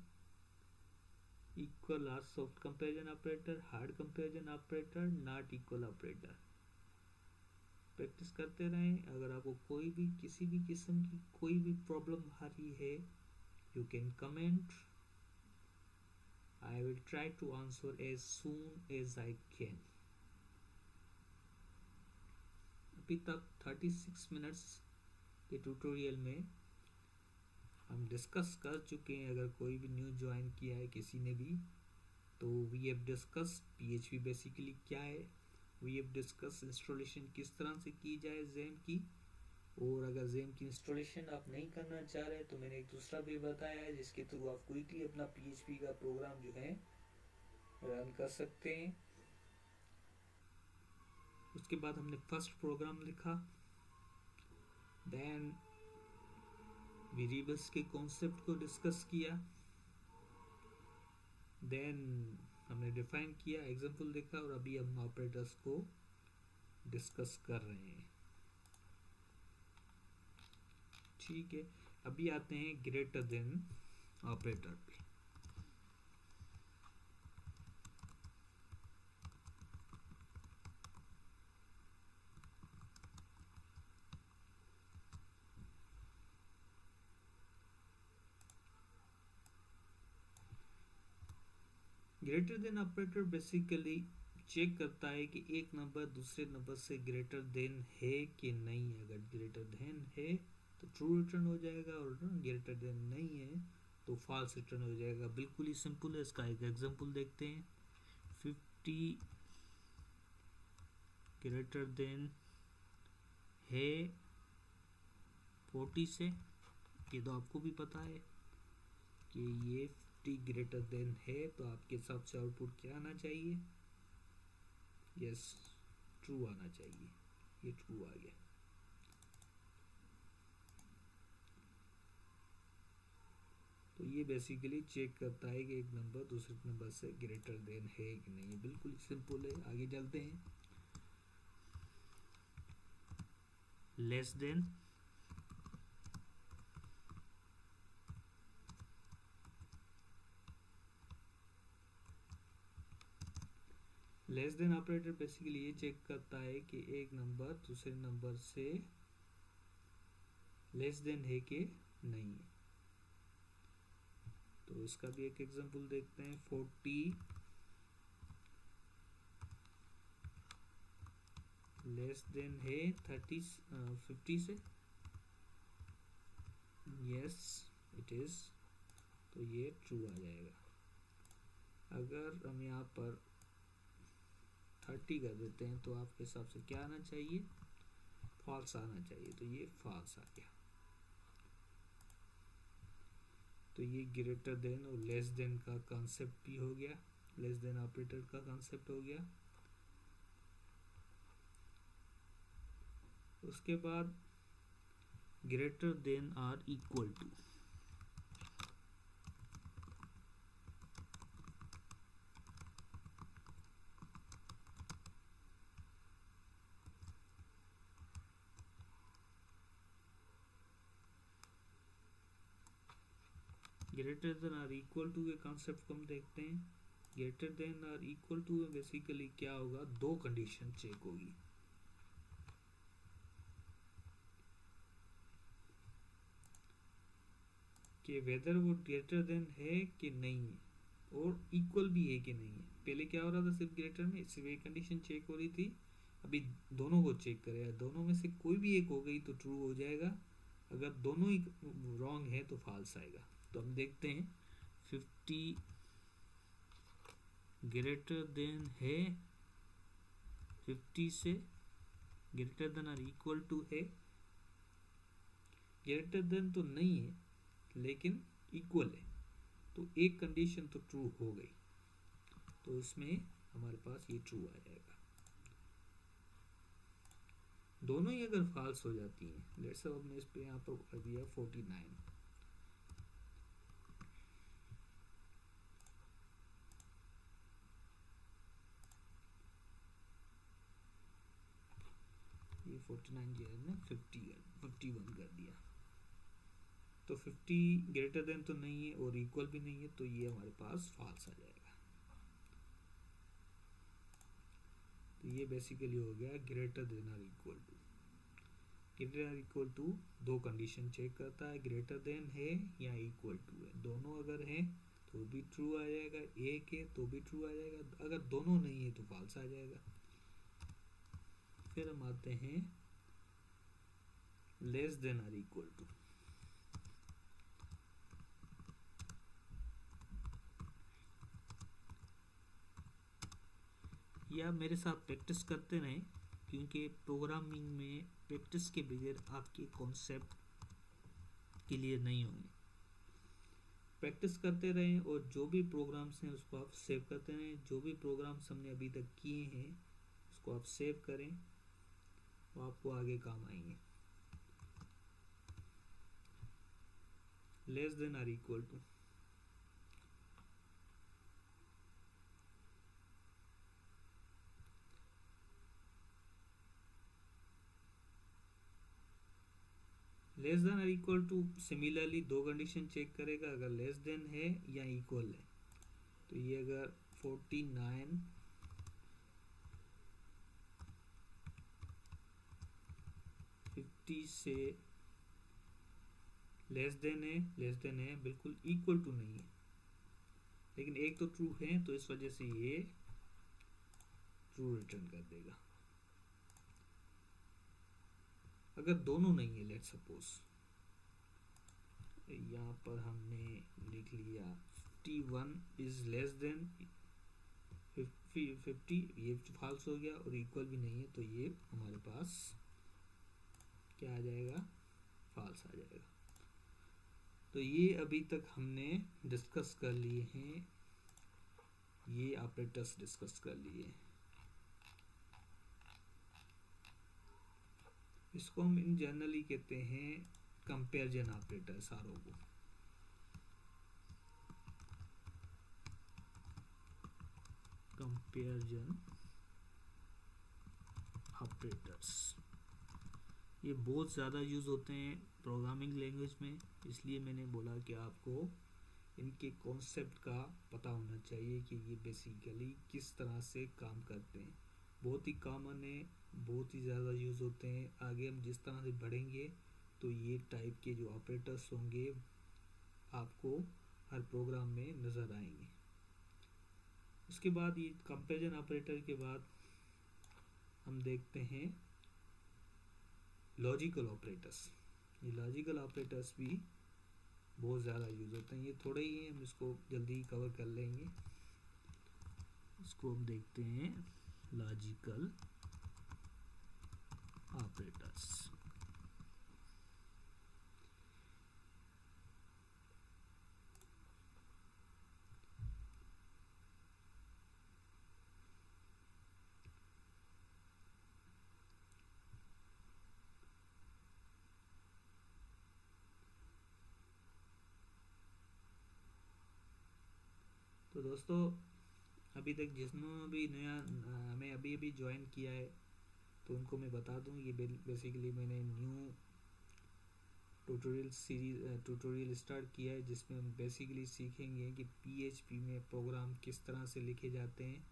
इक्वल और soft comparison operator, hard comparison operator, not equal operator. Practice करते रहें। अगर आपको कोई भी किसी भी किस्म की कोई भी प्रॉब्लम आ रही है, you can comment, I will try to answer as soon as I can. अभी तक 36 मिनट्स के ट्यूटोरियल में हम डिस्कस कर चुके हैं। अगर कोई भी न्यू ज्वाइन किया है किसी ने भी, तो we have discuss PHP basically क्या है, वी हैव डिस्कस इंस्टॉलेशन किस तरह से की जाए ज़ैम की। और अगर ज़ैम की इंस्टॉलेशन आप नहीं करना चाह रहे तो मैंने एक दूसरा भी बताया है जिसके थ्रू आप क्विकली अपना PHP का प्रोग्राम जो है रन कर सकते हैं। उसके बाद हमने फर्स्ट प्रोग्राम लिखा, देन वेरिएबल्स के कॉन्सेप्ट को डिस्कस किया, देन हमने डिफाइन किया, एग्जांपल देखा, और अभी हम ऑपरेटर्स को डिस्कस कर रहे हैं। ठीक है, अभी आते हैं ग्रेटर देन ऑपरेटर पे। Greater than operator basically check करता है कि एक नंबर दूसरे नंबर से ग्रेटर देन है कि नहीं है। अगर ग्रेटर देन है तो ट्रू रिटर्न हो जाएगा, और ग्रेटर देन नहीं है तो फॉल्स रिटर्न हो जाएगा। बिल्कुल ही सिंपल है। इसका एक एग्जांपल देखते हैं। 50 ग्रेटर देन है 40 से, ये तो आपको भी पता है कि ये 50 ग्रेटर देन है, तो आपके हिसाब से आउटपुट क्या आना चाहिए? यस, ट्रू आना चाहिए। ये ट्रू आ गया। तो ये बेसिकली चेक करता है कि एक नंबर दूसरे नंबर से ग्रेटर देन है कि नहीं। बिल्कुल सिंपल है। आगे चलते हैं। Less than, less than operator basically ये चेक करता है कि एक नंबर दूसरे नंबर से लेस देन है कि नहीं है। तो इसका भी एक एग्जांपल देखते हैं। 40 लेस देन है 50 से, यस इट इज, तो ये ट्रू आ जाएगा। अगर हम यहाँ पर 30 कर देते हैं तो आपके हिसाब से क्या आना चाहिए? फॉल्स आना चाहिए, तो ये फॉल्स आ गया। तो ये ग्रेटर देन और लेस देन का कॉन्सेप्ट भी हो गया, लेस देन ऑपरेटर का कॉन्सेप्ट हो गया। उसके बाद greater than or equal to, greater than or equal to के कॉन्सेप्ट को हम देखते हैं। Greater than or equal to में बेसिकली क्या होगा? दो कंडीशन चेक होगी। कि वेदर वो ग्रेटर देन है कि नहीं है और इक्वल भी है कि नहीं है। पहले क्या हो रहा था, सिर्फ ग्रेटर में सिर्फ एक कंडीशन चेक हो रही थी, अभी दोनों को चेक करेगा, दोनों में से कोई भी एक हो गई तो ट्रू हो जाएगा, अगर दोनों ही रॉन्ग है तो फॉल्स आएगा। तो हम देखते हैं 50 ग्रेटर देन है, 50 से ग्रेटर देन और इक्वल टू है, ग्रेटर देन तो नहीं है लेकिन इक्वल है, तो एक कंडीशन तो ट्रू हो गई, तो इसमें हमारे पास ये ट्रू आ जाएगा। दोनों ही अगर फॉल्स हो जाती हैं, लेट्स से हमने इस पे यहाँ पर कर दिया 49, ये 49 जो है ना 51 कर दिया, तो 50 ग्रेटर देन तो नहीं है और इक्वल भी नहीं है, तो ये हमारे पास फॉल्स आ जाएगा। तो ये बेसिकली हो गया ग्रेटर देन और इक्वल टू। ग्रेटर और इक्वल टू दो कंडीशन चेक करता है, ग्रेटर देन है या इक्वल टू है, दोनों अगर हैं तो भी ट्रू आ जाएगा, एक है तो भी ट्रू आ जाएगा, अगर दोनों नहीं है तो फॉल्स आ जाएगा। फिर हम आते हैं लेस देन और इक्वल टू। या मेरे साथ प्रैक्टिस करते रहें, क्योंकि प्रोग्रामिंग में प्रैक्टिस के बगैर आपके कॉन्सेप्ट क्लियर नहीं होंगे। प्रैक्टिस करते रहें और जो भी प्रोग्राम्स हैं उसको आप सेव करते रहें, जो भी प्रोग्राम्स हमने अभी तक किए हैं उसको आप सेव करें, वो आपको आगे काम आएंगे। लेस देन और इक्वल टू, लेस देन और इक्वल टू सिमिलरली दो कंडीशन चेक करेगा, अगर लेस देन है या इक्वल है, तो ये अगर 49 50 से लेस देन है, बिल्कुल इक्वल टू नहीं है, लेकिन एक तो ट्रू है तो इस वजह से ये ट्रू रिटर्न कर देगा। अगर दोनों नहीं है, लेट्स सपोज यहाँ पर हमने लिख लिया 51 इज लेस देन 50, ये फॉल्स हो गया, और इक्वल भी नहीं है तो ये हमारे पास क्या आ जाएगा, फॉल्स आ जाएगा। तो ये अभी तक हमने डिस्कस कर लिए हैं, ये ऑपरेटर्स डिस्कस कर लिए। इसको हम इन जनरली कहते हैं कंपैरिजन ऑपरेटर, सारों को। कंपैरिजन ऑपरेटर्स ये बहुत ज़्यादा यूज़ होते हैं प्रोग्रामिंग लैंग्वेज में, इसलिए मैंने बोला कि आपको इनके कॉन्सेप्ट का पता होना चाहिए कि ये बेसिकली किस तरह से काम करते हैं। बहुत ही कॉमन है, बहुत ही ज़्यादा यूज़ होते हैं। आगे हम जिस तरह से बढ़ेंगे तो ये टाइप के जो ऑपरेटर्स होंगे आपको हर प्रोग्राम में नज़र आएंगे। उसके बाद ये कंपैरिजन ऑपरेटर के बाद हम देखते हैं लॉजिकल ऑपरेटर्स। ये लॉजिकल ऑपरेटर्स भी बहुत ज़्यादा यूज़ होते हैं, ये थोड़े ही हैं, हम इसको जल्दी कवर कर लेंगे। इसको हम देखते हैं लॉजिकल ऑपरेटर्स। तो दोस्तों अभी तक जिसने भी नया हमें अभी अभी ज्वाइन किया है तो उनको मैं बता दूं, ये बेसिकली मैंने न्यू ट्यूटोरियल स्टार्ट किया है, जिसमें हम बेसिकली सीखेंगे कि पीएचपी में प्रोग्राम किस तरह से लिखे जाते हैं,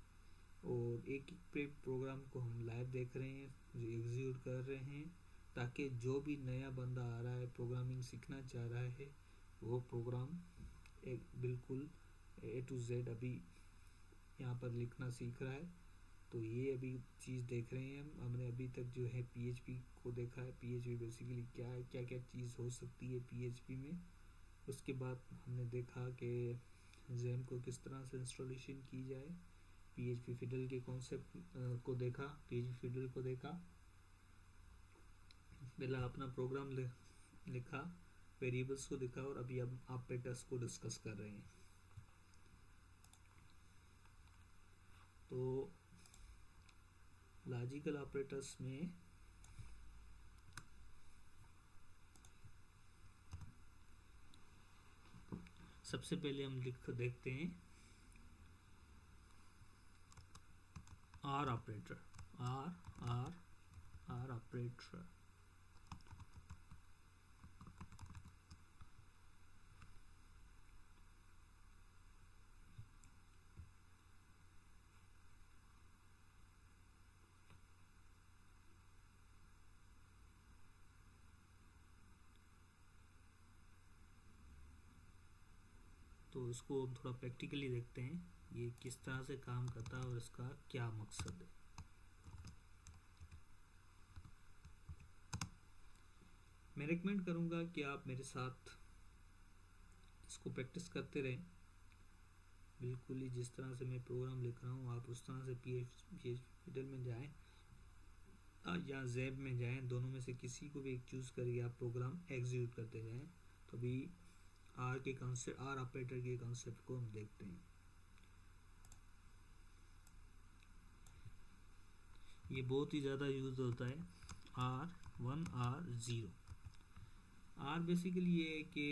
और एक एक प्रोग्राम को हम लाइव देख रहे हैं, एग्जीक्यूट कर रहे हैं, ताकि जो भी नया बंदा आ रहा है प्रोग्रामिंग सीखना चाह रहा है वो प्रोग्राम एक बिल्कुल A to Z अभी यहाँ पर लिखना सीख रहा है। तो ये अभी चीज़ देख रहे हैं हमने अभी तक जो है PHP को देखा है, PHP बेसिकली क्या है, क्या क्या चीज़ हो सकती है PHP में। उसके बाद हमने देखा कि XAMPP को किस तरह से इंस्टॉलेशन की जाए, PHP फिडल के कॉन्सेप्ट को देखा, PHP फिडल को देखा, पहला अपना प्रोग्राम लिखा, वेरिएबल्स को देखा, और अभी अब ऑपरेटर्स को डिस्कस कर रहे हैं। तो लॉजिकल ऑपरेटर्स में सबसे पहले हम देखते हैं आर ऑपरेटर, आर ऑपरेटर। तो इसको हम थोड़ा प्रैक्टिकली देखते हैं, ये किस तरह से काम करता है और इसका क्या मकसद है। मैं रिकमेंड करूँगा कि आप मेरे साथ इसको प्रैक्टिस करते रहें। बिल्कुल ही जिस तरह से मैं प्रोग्राम लिख रहा हूँ आप उस तरह से PHP फिडल में जाएं या XAMPP में जाएं, दोनों में से किसी को भी एक चूज़ करके आप प्रोग्राम एग्जीक्यूट करते जाएं। तो अभी आर ऑपरेटर के कॉन्सेप्ट को हम देखते हैं। ये बहुत ही ज़्यादा यूज होता है, R1 R0। आर बेसिकली ये है कि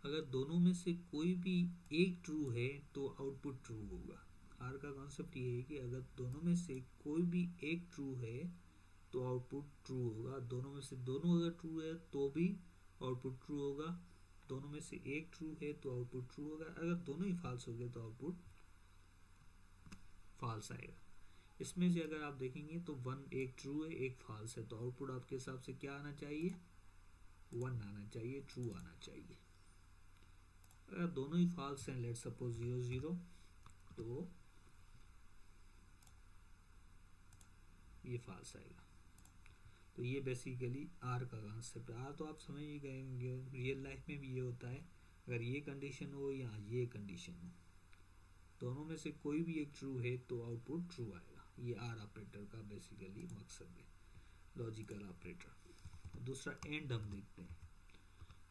अगर दोनों में से कोई भी एक ट्रू है तो आउटपुट ट्रू होगा। आर का कॉन्सेप्ट ये है कि अगर दोनों में से कोई भी एक ट्रू है तो आउटपुट ट्रू होगा, दोनों में से दोनों अगर ट्रू है तो भी आउटपुट ट्रू होगा, दोनों में से एक ट्रू है तो आउटपुट ट्रू होगा, अगर दोनों ही फॉल्स हो गए तो आउटपुट फॉल्स आएगा। इसमें से अगर आप देखेंगे तो एक ट्रू है एक फॉल्स है, तो आउटपुट आपके हिसाब से क्या आना चाहिए, 1 आना चाहिए, ट्रू आना चाहिए। अगर दोनों ही फॉल्स हैं, लेट्स सपोज 0 0, तो ये फॉल्स आएगा। तो ये बेसिकली आर का कॉन्सेप्ट है। आर तो आप समझ ही गए होंगे, रियल लाइफ में भी ये होता है, अगर ये कंडीशन हो या ये कंडीशन हो, दोनों में से कोई भी एक ट्रू है तो आउटपुट ट्रू आएगा। ये आर ऑपरेटर का बेसिकली मकसद है, लॉजिकल ऑपरेटर। दूसरा एंड हम देखते हैं,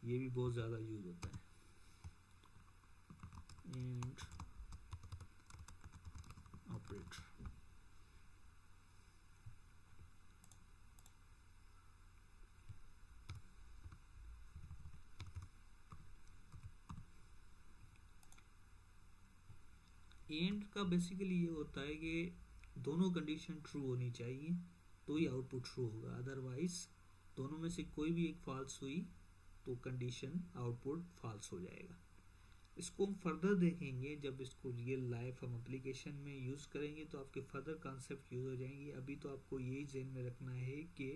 ये भी बहुत ज़्यादा यूज होता है, एंड ऑपरेटर। एंड का बेसिकली ये होता है कि दोनों कंडीशन ट्रू होनी चाहिए तो ही आउटपुट ट्रू होगा, अदरवाइज दोनों में से कोई भी एक फॉल्स हुई तो कंडीशन आउटपुट फॉल्स हो जाएगा। इसको हम फर्दर देखेंगे, जब इसको रियल लाइफ हम एप्लीकेशन में यूज़ करेंगे तो आपके फर्दर कॉन्सेप्ट यूज हो जाएंगे। अभी तो आपको यही ध्यान में रखना है कि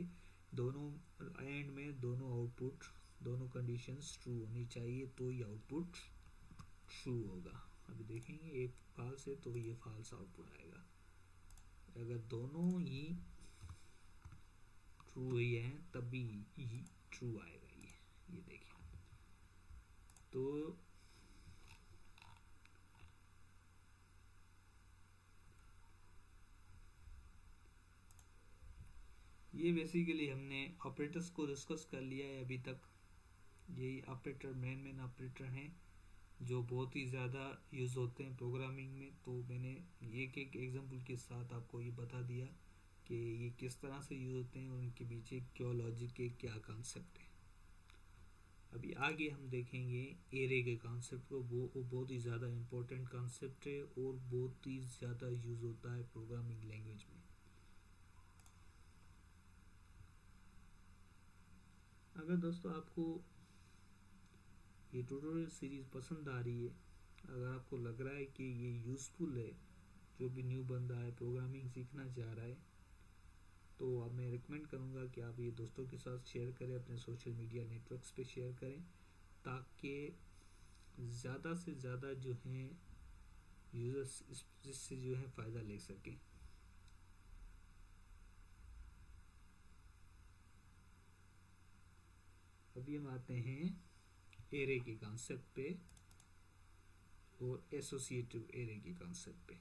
दोनों एंड में दोनों आउटपुट, दोनों कंडीशंस ट्रू होनी चाहिए तो ही आउटपुट ट्रू होगा। अभी देखेंगे एक फॉल्स है तो ये फॉल्स आउटपुट आएगा, अगर दोनों ही ट्रू ही है तभी ही ट्रू आएगा। ये देखिए, तो ये बेसिकली हमने ऑपरेटर्स को डिस्कस कर लिया है अभी तक। यही ऑपरेटर मेन ऑपरेटर हैं जो बहुत ही ज़्यादा यूज़ होते हैं प्रोग्रामिंग में। तो मैंने एक एग्जांपल के साथ आपको ये बता दिया कि ये किस तरह से यूज़ होते हैं और उनके पीछे क्या लॉजिक है, क्या कॉन्सेप्ट है। अभी आगे हम देखेंगे एरे के कॉन्सेप्ट को, वो बहुत ही ज़्यादा इम्पोर्टेंट कॉन्सेप्ट है और बहुत ही ज़्यादा यूज़ होता है प्रोग्रामिंग लैंग्वेज में। अगर दोस्तों आपको ये ट्यूटोरियल सीरीज़ पसंद आ रही है, अगर आपको लग रहा है कि ये यूज़फुल है, जो भी न्यू बंदा है प्रोग्रामिंग सीखना चाह रहा है, तो अब मैं रिकमेंड करूँगा कि आप ये दोस्तों के साथ शेयर करें, अपने सोशल मीडिया नेटवर्क्स पे शेयर करें, ताकि ज़्यादा से ज़्यादा जो हैं यूज़र्स इससे जो है फ़ायदा ले सकें। अभी हम आते हैं एरे के कॉन्सेप्ट पे और एसोसिएटिव एरे के कॉन्सेप्ट पे।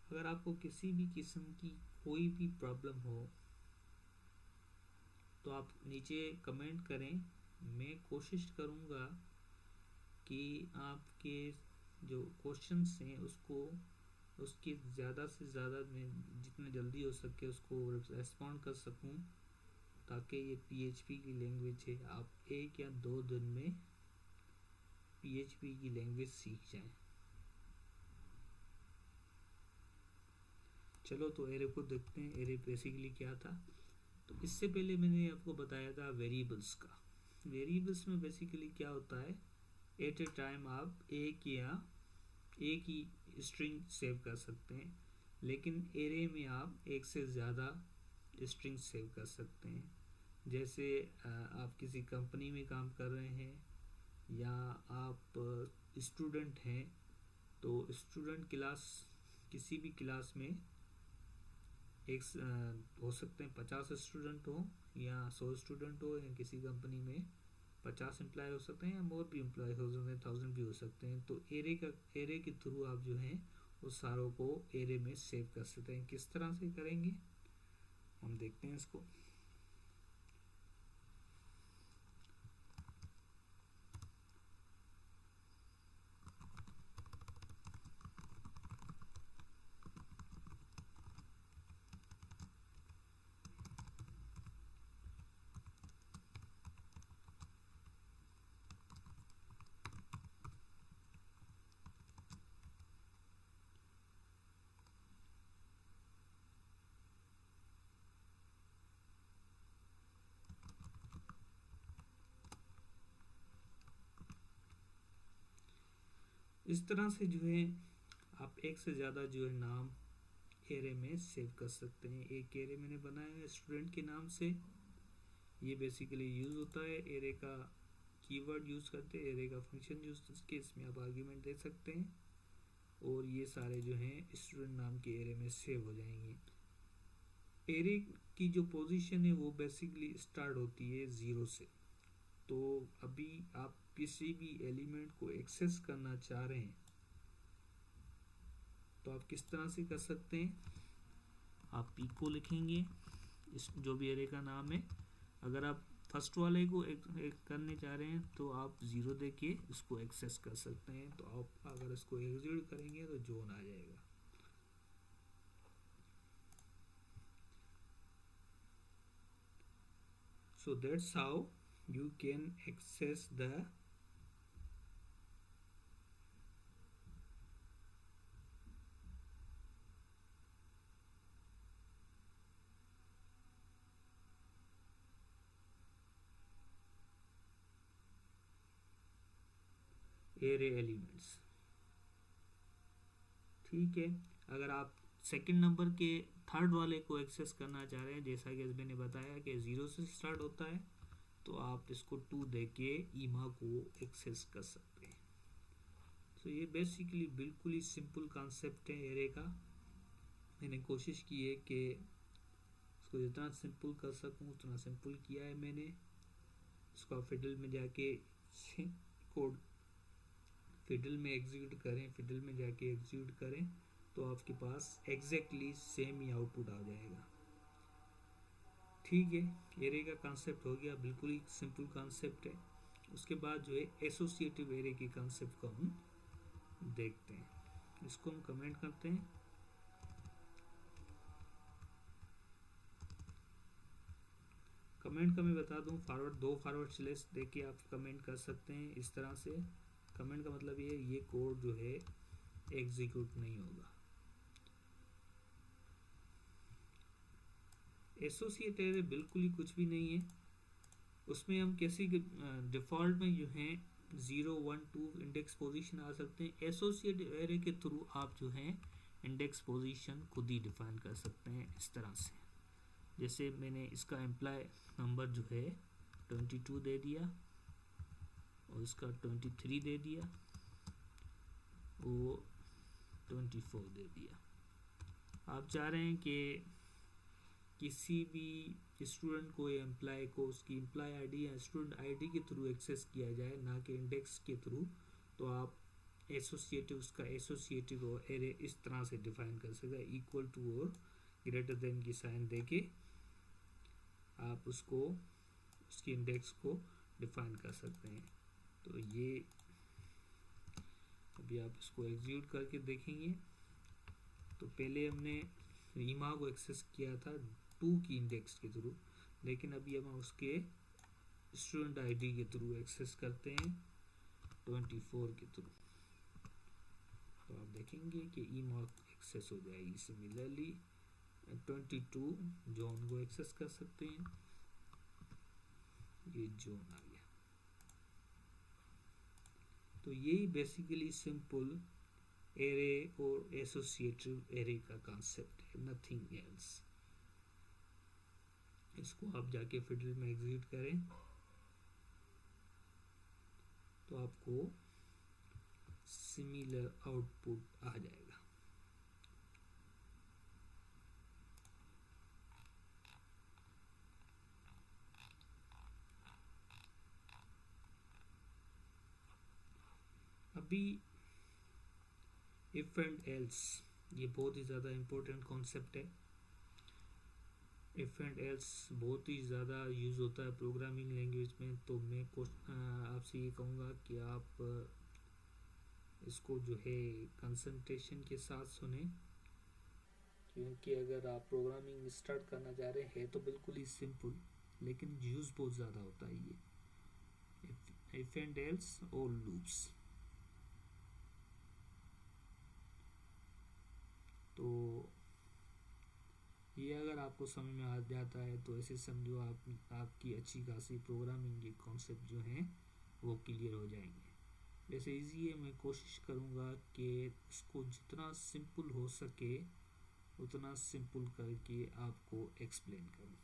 अगर आपको किसी भी किस्म की कोई भी प्रॉब्लम हो तो आप नीचे कमेंट करें, मैं कोशिश करूँगा कि आपके जो क्वेश्चंस हैं उसकी ज़्यादा से ज़्यादा मैं जितना जल्दी हो सके उसको रेस्पॉन्ड कर सकूं, ताकि ये PHP की लैंग्वेज है आप 1 या 2 दिन में PHP की लैंग्वेज सीख जाएं। चलो तो एरे को देखते हैं, एरे बेसिकली क्या था। तो इससे पहले मैंने आपको बताया था वेरिएबल्स का। वेरिएबल्स में बेसिकली क्या होता है, एट ए टाइम आप एक ही स्ट्रिंग सेव कर सकते हैं, लेकिन एरे में आप एक से ज़्यादा स्ट्रिंग सेव कर सकते हैं। जैसे आप किसी कंपनी में काम कर रहे हैं या आप स्टूडेंट हैं, तो स्टूडेंट क्लास किसी भी क्लास में एक हो सकते हैं 50 स्टूडेंट हो या 100 स्टूडेंट हो, या किसी कंपनी में 50 एम्प्लॉय हो सकते हैं या मोर भी एम्प्लॉय हो सकते हैं, 1000 भी हो सकते हैं। तो एरे के थ्रू आप जो है उस सारों को एरे में सेव कर सकते हैं। किस तरह से करेंगे हम देखते हैं इसको। इस तरह से जो है आप एक से ज़्यादा जो है नाम एरे में सेव कर सकते हैं। एक एरे मैंने बनाया है स्टूडेंट के नाम से, ये बेसिकली यूज़ होता है एरे का कीवर्ड यूज़ करते हैं, एरे का फंक्शन यूज़ करके इसमें आप आर्ग्यूमेंट दे सकते हैं और ये सारे जो हैं स्टूडेंट नाम के एरे में सेव हो जाएंगे। एरे की जो पोजीशन है वो बेसिकली स्टार्ट होती है 0 से। तो अभी आप किसी भी एलिमेंट को एक्सेस करना चाह रहे हैं तो आप किस तरह से कर सकते हैं, आप पी को लिखेंगे इस जो भी एरे का नाम है। अगर आप फर्स्ट वाले को एक करने चाह रहे हैं तो आप 0 देके इसको एक्सेस कर सकते हैं। तो आप अगर इसको एग्जीक्यूट करेंगे तो जोन आ जाएगा। So that's how you can access the array elements. ठीक है, अगर आप सेकंड नंबर के थर्ड वाले को एक्सेस करना चाह रहे हैं, जैसा कि मैंने बताया कि 0 से स्टार्ट होता है, तो आप इसको 2 देके ईमा को एक्सेस कर सकते हैं। तो ये बेसिकली बिल्कुल ही सिंपल कॉन्सेप्ट है एरे का। मैंने कोशिश की है कि इसको जितना सिंपल कर सकूं उतना सिंपल किया है मैंने। इसको आप फिडल में जाके कोड फिडल में एग्जीक्यूट करें, फिडल में जाके एग्जीक्यूट करें तो आपके पास एग्जैक्टली सेम ही आउटपुट आ जाएगा। ठीक है, एरे का कॉन्सेप्ट हो गया, बिल्कुल ही सिंपल कॉन्सेप्ट है। उसके बाद जो है एसोसिएटिव एरे के कॉन्सेप्ट को हम देखते हैं। इसको हम कमेंट करते हैं। कमेंट का मैं बता दूं, दो फॉरवर्ड स्लैश देके आप कमेंट कर सकते हैं। इस तरह से कमेंट का मतलब ये कोड जो है एग्जीक्यूट नहीं होगा। एसोसिएट एरे बिल्कुल ही कुछ भी नहीं है, उसमें हम कैसी डिफ़ॉल्ट में जो है 0 1 2 इंडेक्स पोजीशन आ सकते हैं। एसोसिएटिव एरे के थ्रू आप जो है इंडेक्स पोजीशन खुद ही डिफाइन कर सकते हैं इस तरह से। जैसे मैंने इसका एम्प्लॉय नंबर जो है 22 दे दिया और इसका 23 दे दिया और 24 दे दिया। आप चाह रहे हैं कि किसी भी स्टूडेंट को या एम्प्लॉय को उसकी एम्प्लॉय आईडी या स्टूडेंट आईडी के थ्रू एक्सेस किया जाए, ना कि इंडेक्स के थ्रू, तो आप एसोसिएटिव उसका एसोसिएटिव और एरे इस तरह से डिफाइन कर सकते हैं। इक्वल टू और ग्रेटर देन की साइन देके आप उसको उसकी इंडेक्स को डिफाइन कर सकते हैं। तो ये अभी आप इसको एग्जीक्यूट करके देखेंगे तो पहले हमने रीमा को एक्सेस किया था 2 की इंडेक्स के थ्रू, लेकिन अभी हम उसके स्टूडेंट आईडी के थ्रू एक्सेस करते हैं 24 के थ्रू। तो आप देखेंगे कि ईमा एक्सेस हो जाएगी। सिमिलरली 22 जॉन को एक्सेस कर सकते हैं, ये जॉन आ गया। तो यही बेसिकली सिंपल एरे और एसोसिएटिव एरे का कॉन्सेप्ट है, नथिंग एल्स। इसको आप जाके फिडल में एग्जीक्यूट करें तो आपको सिमिलर आउटपुट आ जाएगा। अभी इफ एंड एल्स, ये बहुत ही ज़्यादा इम्पोर्टेंट कॉन्सेप्ट है। इफ एंड एल्स बहुत ही ज़्यादा यूज़ होता है प्रोग्रामिंग लैंग्वेज में। तो मैं आपसे ये कहूँगा कि आप इसको जो है कंसंट्रेशन के साथ सुने, क्योंकि अगर आप प्रोग्रामिंग स्टार्ट करना चाह रहे हैं तो बिल्कुल ही सिंपल, लेकिन यूज़ बहुत ज़्यादा होता है ये इफ एंड एल्स और लूप्स। तो ये अगर आपको समझ में आ जाता है तो ऐसे समझो आपकी अच्छी खासी प्रोग्रामिंग के कॉन्सेप्ट जो हैं वो क्लियर हो जाएंगे। जैसे इजी है, मैं कोशिश करूँगा कि इसको जितना सिंपल हो सके उतना सिंपल करके आपको एक्सप्लेन करूँ।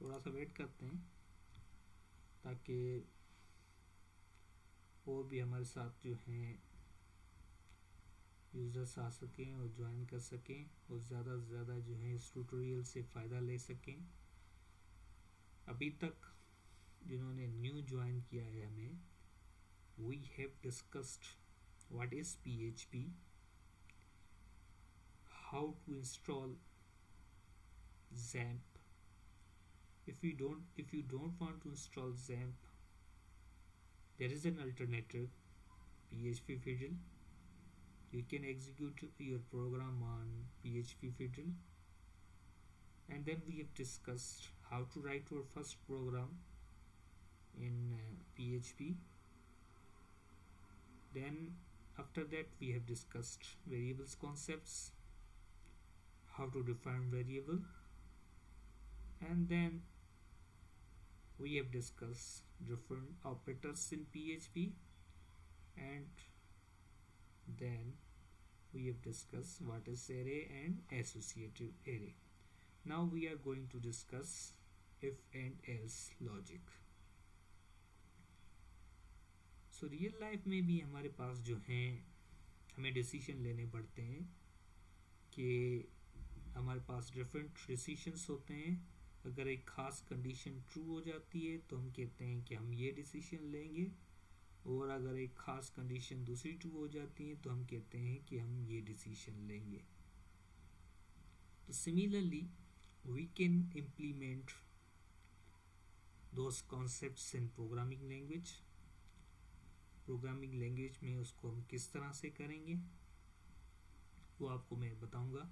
थोड़ा सा वेट करते हैं ताकि और भी हमारे साथ जो हैं यूज़र्स आ सकें और ज्वाइन कर सकें और ज़्यादा से ज़्यादा जो है इस ट्यूटोरियल से फ़ायदा ले सकें। अभी तक जिन्होंने न्यू ज्वाइन किया है हमें, we have discussed what is PHP, how to install XAMPP. If you don't want to install XAMPP, there is an alternative, PHP Fiddle. You can execute your program on PHP Fiddle. And then we have discussed how to write our first program in PHP. Then after that we have discussed variables concepts, how to define variable, and then we have discussed different operators in PHP, and then we have discussed what is array and associative array. Now we are going to discuss if and else logic. So real life में भी हमारे पास जो हैं हमें decision लेने पड़ते हैं कि हमारे पास डिफरेंट डिसीजंस होते हैं। अगर एक ख़ास कंडीशन ट्रू हो जाती है तो हम कहते हैं कि हम ये डिसीजन लेंगे, और अगर एक ख़ास कंडीशन दूसरी ट्रू हो जाती है तो हम कहते हैं कि हम ये डिसीजन लेंगे। तो similarly we can implement those concepts in programming language. Programming language में उसको हम किस तरह से करेंगे वो आपको मैं बताऊंगा।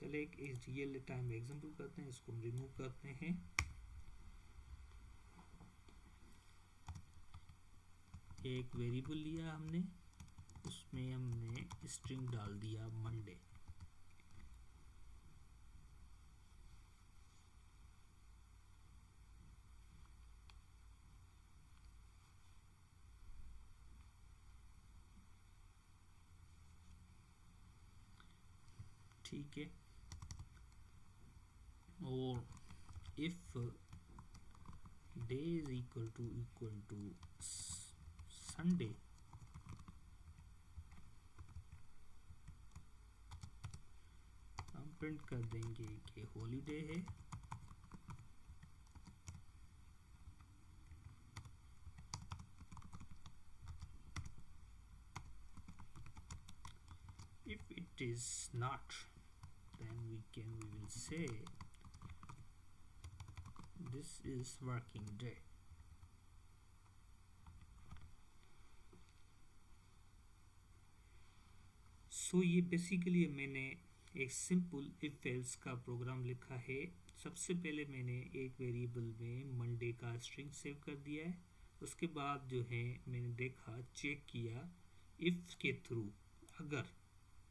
चले एक रियल टाइम एग्जांपल करते हैं, इसको हम रिमूव करते हैं। एक वेरिएबल लिया हमने, उसमें हमने स्ट्रिंग डाल दिया मंडे। ठीक है, और if day is equal to Sunday, हम प्रिंट कर देंगे कि हॉलीडे है। If it is not, then we will say this is working day. So ये बेसिकली मैंने एक सिंपल इफ एल्स का प्रोग्राम लिखा है। सबसे पहले मैंने एक वेरिएबल में मंडे का स्ट्रिंग सेव कर दिया है। उसके बाद जो है मैंने देखा, चेक किया इफ के थ्रू, अगर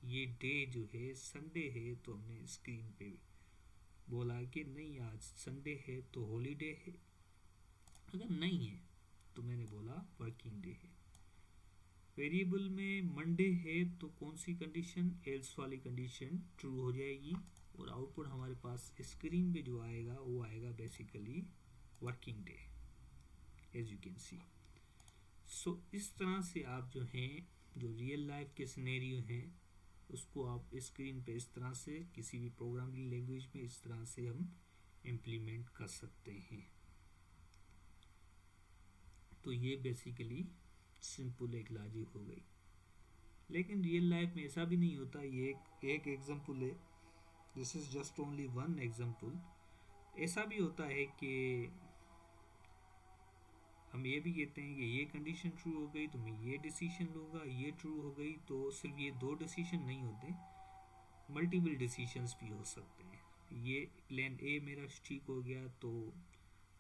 ये डे जो है संडे है तो हमने स्क्रीन पे बोला कि नहीं आज संडे है तो हॉलीडे है। अगर नहीं है तो मैंने बोला वर्किंग डे है। वेरिएबल में मंडे है तो कौन सी कंडीशन, एल्स वाली कंडीशन ट्रू हो जाएगी, और आउटपुट हमारे पास स्क्रीन पे जो आएगा वो आएगा basically working day, as you can see. So इस तरह से आप जो हैं, जो रियल लाइफ के सिनेरियो हैं, उसको आप स्क्रीन पे इस तरह से किसी भी प्रोग्रामिंग लैंग्वेज में इस तरह से हम इम्प्लीमेंट कर सकते हैं। तो ये बेसिकली सिंपल एक लॉजिक हो गई। लेकिन रियल लाइफ में ऐसा भी नहीं होता। ये एक एग्जांपल है, this is just only one example. ऐसा भी होता है कि हम ये भी कहते हैं कि ये कंडीशन ट्रू हो गई तो मैं ये डिसीजन लूँगा, ये ट्रू हो गई तो सिर्फ ये दो डिसीजन नहीं होते, मल्टीपल डिसीजंस भी हो सकते हैं। ये प्लान ए मेरा ठीक हो गया तो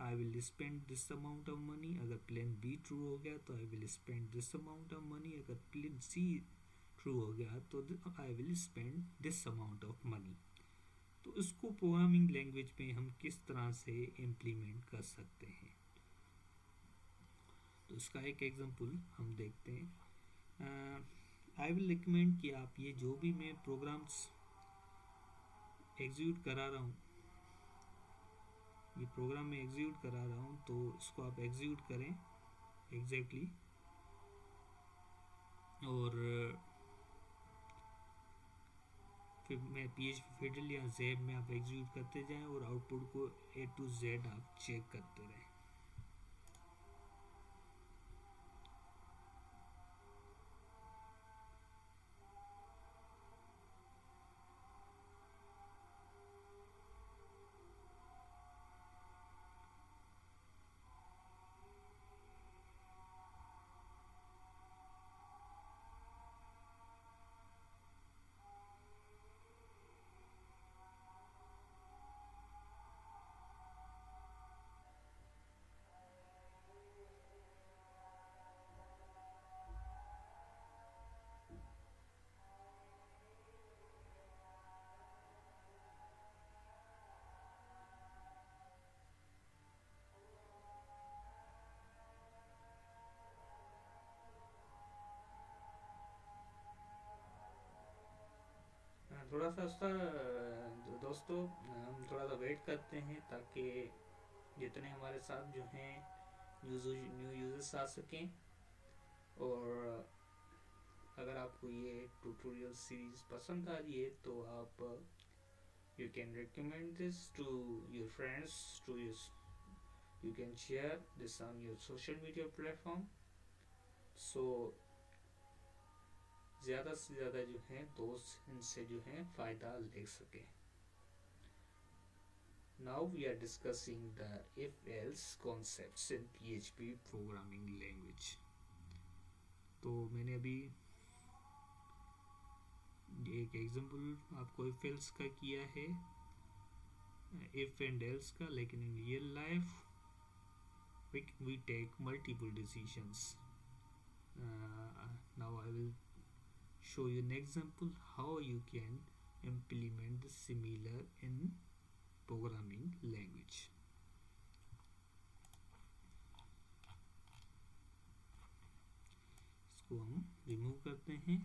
I will spend this amount of money, अगर प्लान बी ट्रू हो गया तो I will spend this amount of money, अगर प्लान सी ट्रू हो गया तो I will spend this amount of money. तो इसको प्रोग्रामिंग लैंग्वेज में हम किस तरह से इम्प्लीमेंट कर सकते हैं, तो इसका एक एग्जांपल हम देखते हैं। आई विल रिकमेंड कि आप ये जो भी मैं प्रोग्राम्स एग्जीक्यूट करा रहा हूँ, ये प्रोग्राम में एग्जीक्यूट करा रहा हूँ, तो इसको आप एग्जीक्यूट करें एग्जैक्टली और फिर मैं PHP फिडल या ज़ेब में आप एग्जीक्यूट करते जाएं और आउटपुट को A to Z आप चेक करते रहें। थोड़ा सा उसका दोस्तों हम थोड़ा सा वेट करते हैं ताकि जितने हमारे साथ जो हैं न्यू यूजर्स आ सकें, और अगर आपको ये ट्यूटोरियल सीरीज पसंद आ रही है तो आप you can recommend this to your friends, to you can share this on your social media platform, so ज़्यादा से ज़्यादा जो हैं दोस्त इनसे जो हैं फ़ायदा ले सकें। Now we are discussing the if-else concepts in PHP programming language। तो मैंने अभी एक एग्जांपल आपको इफ एल्स का किया है, इफ एंड एल्स का, लेकिन in real life we take multiple decisions. Now I will show you an example how you can implement the similar in programming language. इसको हम रिमूव करते हैं।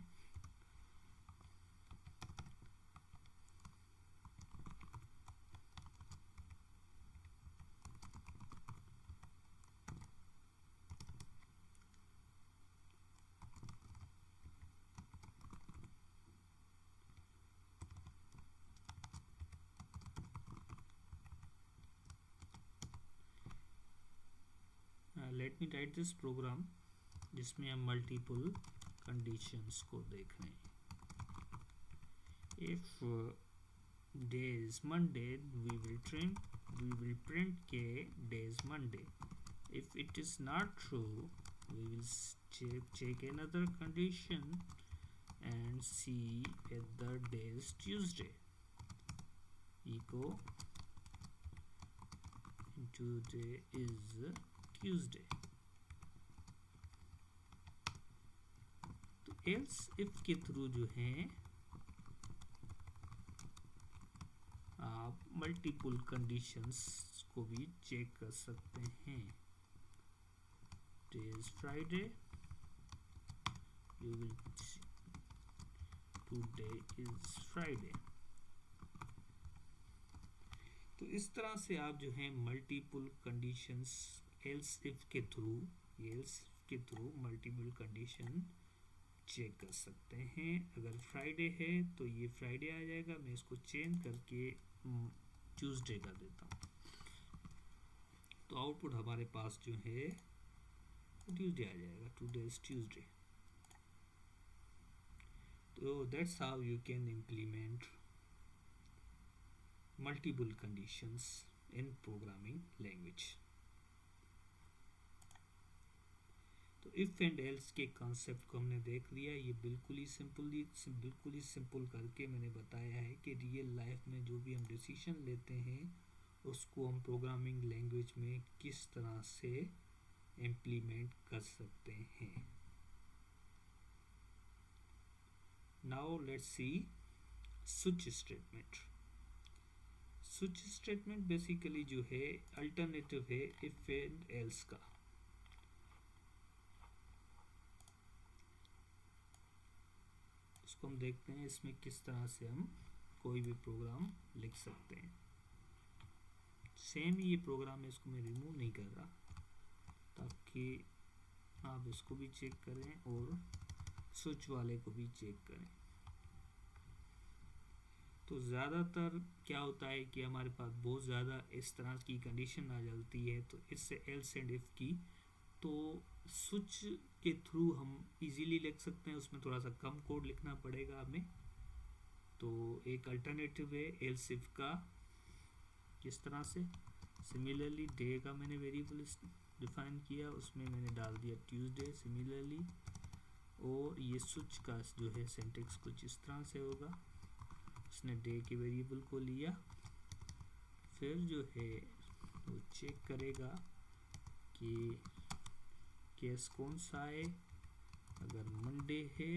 Let me write this program जिसमें हम multiple conditions को देख रहे हैं। If day is Monday we will print के day is Monday. If it is not true, we will check another condition and see whether day is Tuesday. Echo today is Tuesday. तो else if के through जो है आप multiple conditions को भी check कर सकते हैं। Today is Friday. You will today is Friday. तो इस तरह से आप जो है मल्टीपल कंडीशंस else if के थ्रू मल्टीपल कंडीशन चेक कर सकते हैं। अगर फ्राइडे है तो ये फ्राइडे आ जाएगा, मैं इसको चेंज करके ट्यूसडे कर देता हूँ, तो आउटपुट हमारे पास जो है ट्यूसडे आ जाएगा। Today is Tuesday. तो that's how you can implement multiple conditions in programming language. तो इफ एंड एल्स के कॉन्सेप्ट को हमने देख लिया। ये बिल्कुल ही सिंपल करके मैंने बताया है कि रियल लाइफ में जो भी हम डिसीजन लेते हैं उसको हम प्रोग्रामिंग लैंग्वेज में किस तरह से इम्प्लीमेंट कर सकते हैं। Now let's see switch statement. Switch statement basically जो है अल्टरनेटिव है इफ एंड एल्स का। इसको हम देखते हैं इसमें किस तरह से हम कोई भी प्रोग्राम लिख सकते हैं। सेम ये प्रोग्राम है, इसको मैं रिमूव नहीं कर रहा ताकि आप इसको भी चेक करें और स्विच वाले को भी चेक करें। तो ज़्यादातर क्या होता है कि हमारे पास बहुत ज़्यादा इस तरह की कंडीशन आ जाती है, तो इससे एल्स एंड इफ की तो स्विच के थ्रू हम इजीली लिख सकते हैं। उसमें थोड़ा सा कम कोड लिखना पड़ेगा हमें। तो एक अल्टरनेटिव है एल्स इफ का। किस तरह से? सिमिलरली डे का मैंने वेरिएबल डिफाइन किया, उसमें मैंने डाल दिया ट्यूसडे सिमिलरली। और ये स्विच का जो है सिंटैक्स कुछ इस तरह से होगा। उसने डे के वेरिएबल को लिया, फिर जो है वो चेक करेगा कि केस कौन सा है। अगर मंडे है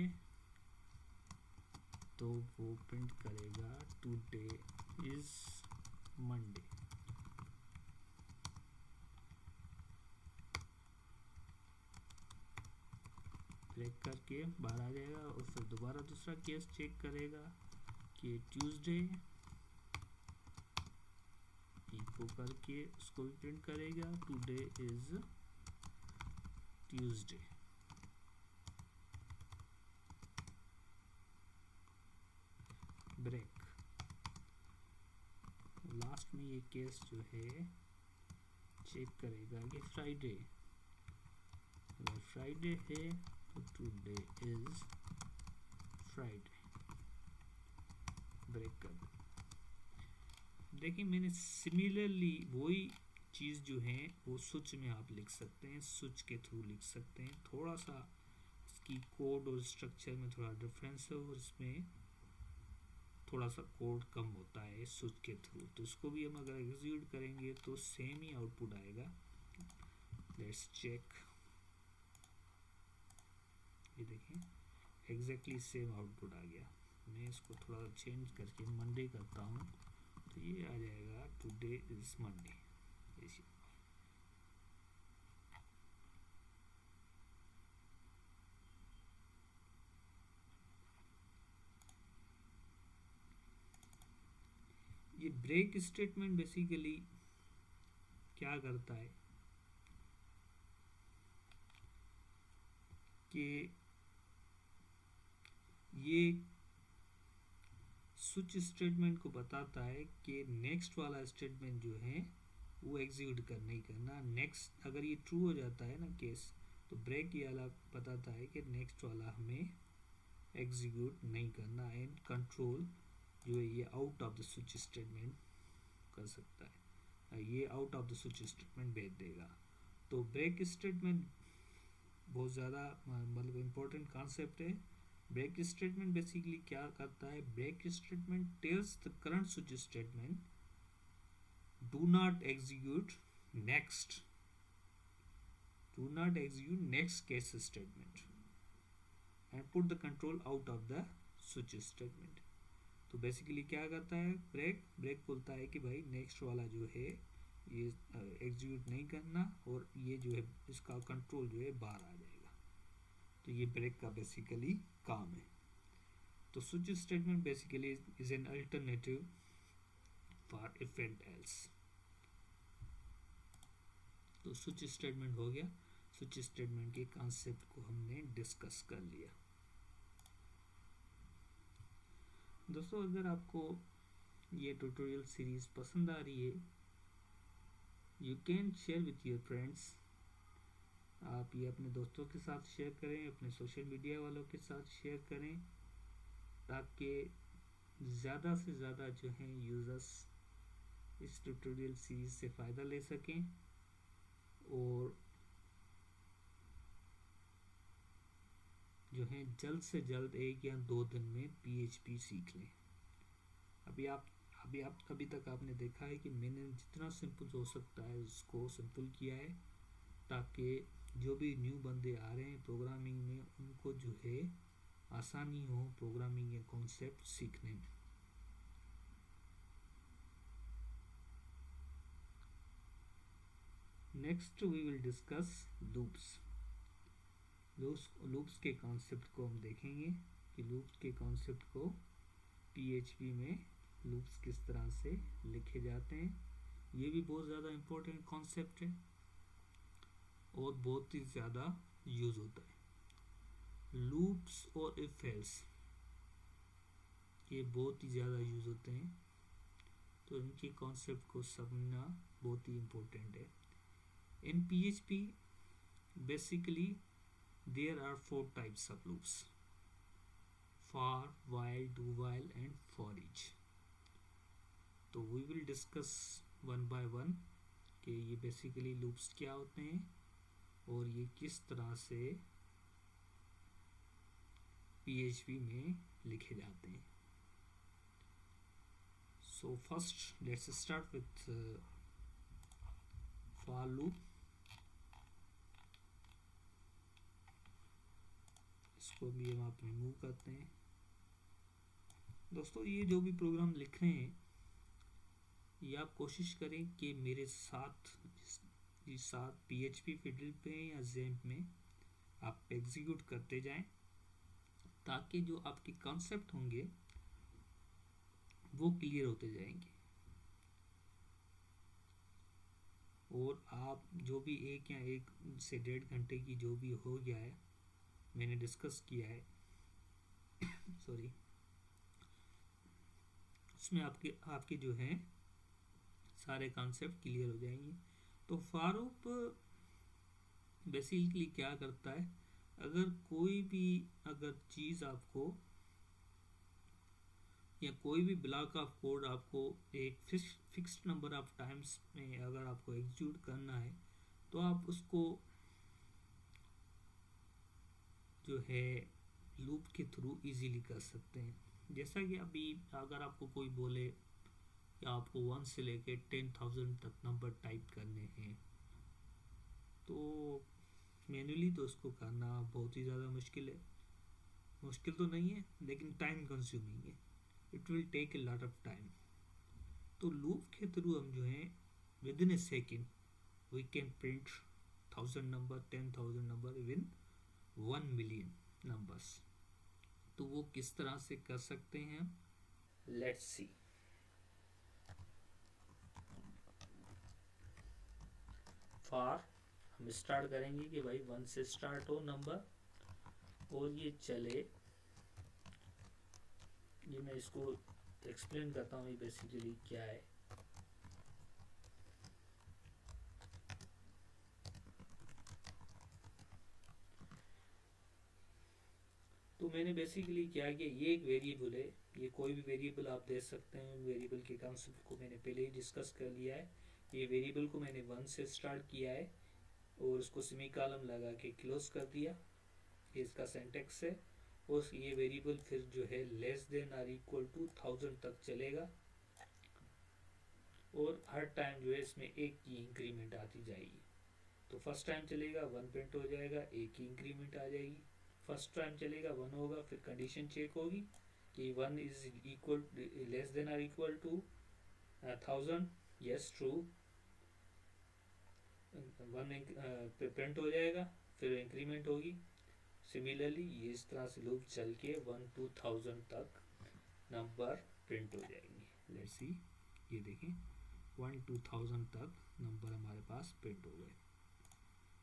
तो वो प्रिंट करेगा टुडे इज मंडे। ब्रेक करके बाहर आ जाएगा और फिर दोबारा दूसरा केस चेक करेगा कि ट्यूसडे, इको करके उसको भी प्रिंट करेगा today is Tuesday. Break. Last में ये केस जो है चेक करेगा कि फ्राइडे, अगर फ्राइडे है तो टुडे इज फ्राइडे। ब्रेक कर दो। देखिए मैंने सिमिलरली वही चीज़ जो है वो स्विच में आप लिख सकते हैं, स्विच के थ्रू लिख सकते हैं। थोड़ा सा इसकी कोड और स्ट्रक्चर में थोड़ा डिफरेंस है और इसमें थोड़ा सा कोड कम होता है स्विच के थ्रू, तो इसको भी हम अगर एग्जीक्यूट करेंगे तो सेम ही आउटपुट आएगा। लेट्स चेक, ये देखें एग्जैक्टली सेम आउटपुट आ गया। मैं इसको थोड़ा चेंज करके मंडे करता हूँ, तो ये आ जाएगा टुडे इज मंडे। ये ब्रेक स्टेटमेंट बेसिकली क्या करता है कि ये स्विच स्टेटमेंट को बताता है कि नेक्स्ट वाला स्टेटमेंट जो है वो एग्जीक्यूट करना ही करना। नेक्स्ट अगर ये ट्रू हो जाता है ना केस, तो ब्रेक ये वाला बताता है कि नेक्स्ट वाला हमें एग्जीक्यूट नहीं करना, एंड कंट्रोल जो है ये out of the switch statement कर सकता है, ये out of the switch statement भेज देगा। तो ब्रेक स्टेटमेंट बहुत ज़्यादा मतलब इम्पोर्टेंट कॉन्सेप्ट है। ब्रेक स्टेटमेंट बेसिकली क्या करता है, break statement tells the current switch statement do not execute next case statement and put the control out of the switch statement. तो बेसिकली क्या करता है, ब्रेक बोलता है कि भाई नेक्स्ट वाला जो है ये एग्जीक्यूट नहीं करना, और ये जो है इसका कंट्रोल जो है बाहर आ जाएगा। तो ये ब्रेक का बेसिकली काम है। तो switch statement basically is an alternative for if and else. तो स्विच स्टेटमेंट हो गया, स्विच स्टेटमेंट के कॉन्सेप्ट को हमने डिस्कस कर लिया। दोस्तों अगर आपको ये ट्यूटोरियल सीरीज पसंद आ रही है, you can share with your friends. आप ये अपने दोस्तों के साथ शेयर करें, अपने सोशल मीडिया वालों के साथ शेयर करें, ताकि ज़्यादा से ज़्यादा जो हैं यूज़र्स इस ट्यूटोरियल सीरीज से फ़ायदा ले सकें और जो है जल्द से जल्द 1 या 2 दिन में PHP सीख लें। अभी तक आपने देखा है कि मैंने जितना सिंपल हो सकता है उसको सिंपल किया है, ताकि जो भी न्यू बंदे आ रहे हैं प्रोग्रामिंग में उनको जो है आसानी हो प्रोग्रामिंग के कॉन्सेप्ट सीखने में। Next we will discuss loops के कॉन्सेप्ट को हम देखेंगे कि लूप्स के कॉन्सेप्ट को PHP में लूप्स किस तरह से लिखे जाते हैं। ये भी बहुत ज़्यादा इम्पोर्टेंट कॉन्सेप्ट है और बहुत ही ज़्यादा यूज़ होता है। लूप्स और इफ एल्स ये बहुत ही ज़्यादा यूज़ होते हैं, तो इनके कॉन्सेप्ट को समझना बहुत ही इम्पोर्टेंट है। इन PHP basically there are 4 types of loops: for, while, do while and for each. तो we will discuss one by one कि ये बेसिकली लूप्स क्या होते हैं और ये किस तरह से PHP में लिखे जाते हैं। So first let's start with for loop। इसको भी हम आप रिमूव करते हैं। दोस्तों ये जो भी प्रोग्राम लिख रहे हैं, ये आप कोशिश करें कि मेरे साथ PHP फिडल पे या ज़ैम्प में आप एग्जीक्यूट करते जाएं, ताकि जो आपके कॉन्सेप्ट होंगे वो क्लियर होते जाएंगे और आप जो भी 1 या 1 से 1.5 घंटे की जो भी हो गया है मैंने डिस्कस किया है सॉरी, उसमें आपके जो हैं सारे कॉन्सेप्ट क्लियर हो जाएंगे। तो फारूक बेसिकली क्या करता है, अगर चीज़ आपको या कोई भी ब्लॉक ऑफ कोड आपको एक फिक्स्ड नंबर ऑफ टाइम्स में अगर आपको एग्जीक्यूट करना है, तो आप उसको जो है लूप के थ्रू इजीली कर सकते हैं। जैसा कि अभी अगर आपको कोई बोले कि आपको 1 से लेके 10,000 तक नंबर टाइप करने हैं, तो मैन्युअली तो उसको करना बहुत ही ज़्यादा मुश्किल है। मुश्किल तो नहीं है, लेकिन टाइम कंज्यूमिंग है। It will take a lot of time. तो लूप के थ्रू हम जो है within a second we can print 1000 number, 10,000 number, with 1 million numbers. तो वो किस तरह से कर सकते हैं हम, लेट्स सी। फॉर हम स्टार्ट करेंगे कि भाई 1 से स्टार्ट हो नंबर और ये चले। ये मैं इसको एक्सप्लेन करता हूँ ये बेसिकली क्या है। तो मैंने बेसिकली क्या किया, ये एक वेरिएबल है, ये कोई भी वेरिएबल आप दे सकते हैं। वेरिएबल के कॉन्सेप्ट को मैंने पहले ही डिस्कस कर लिया है। ये वेरिएबल को मैंने 1 से स्टार्ट किया है और उसको सेमी कॉलम लगा के क्लोज कर दिया। ये इसका सिंटैक्स है। और ये वेरिएबल फिर जो है लेस देन और इक्वल टू 1000 तक चलेगा और हर टाइम जो है इसमें एक की इंक्रीमेंट आती जाएगी। तो फर्स्ट टाइम चलेगा 1 प्रिंट हो जाएगा, एक की इंक्रीमेंट आ जाएगी। फर्स्ट टाइम चलेगा 1 होगा, फिर कंडीशन चेक होगी कि 1 इज इक्वल लेस देन और equal to 1000, yes true, 1 print हो जाएगा, फिर इंक्रीमेंट होगी। सिमिलरली ये इस तरह से लूप चल के 1 to 1000 तक नंबर प्रिंट हो जाएंगे। लेट्स सी, ये देखें 1 to 1000 तक नंबर हमारे पास प्रिंट हो गए।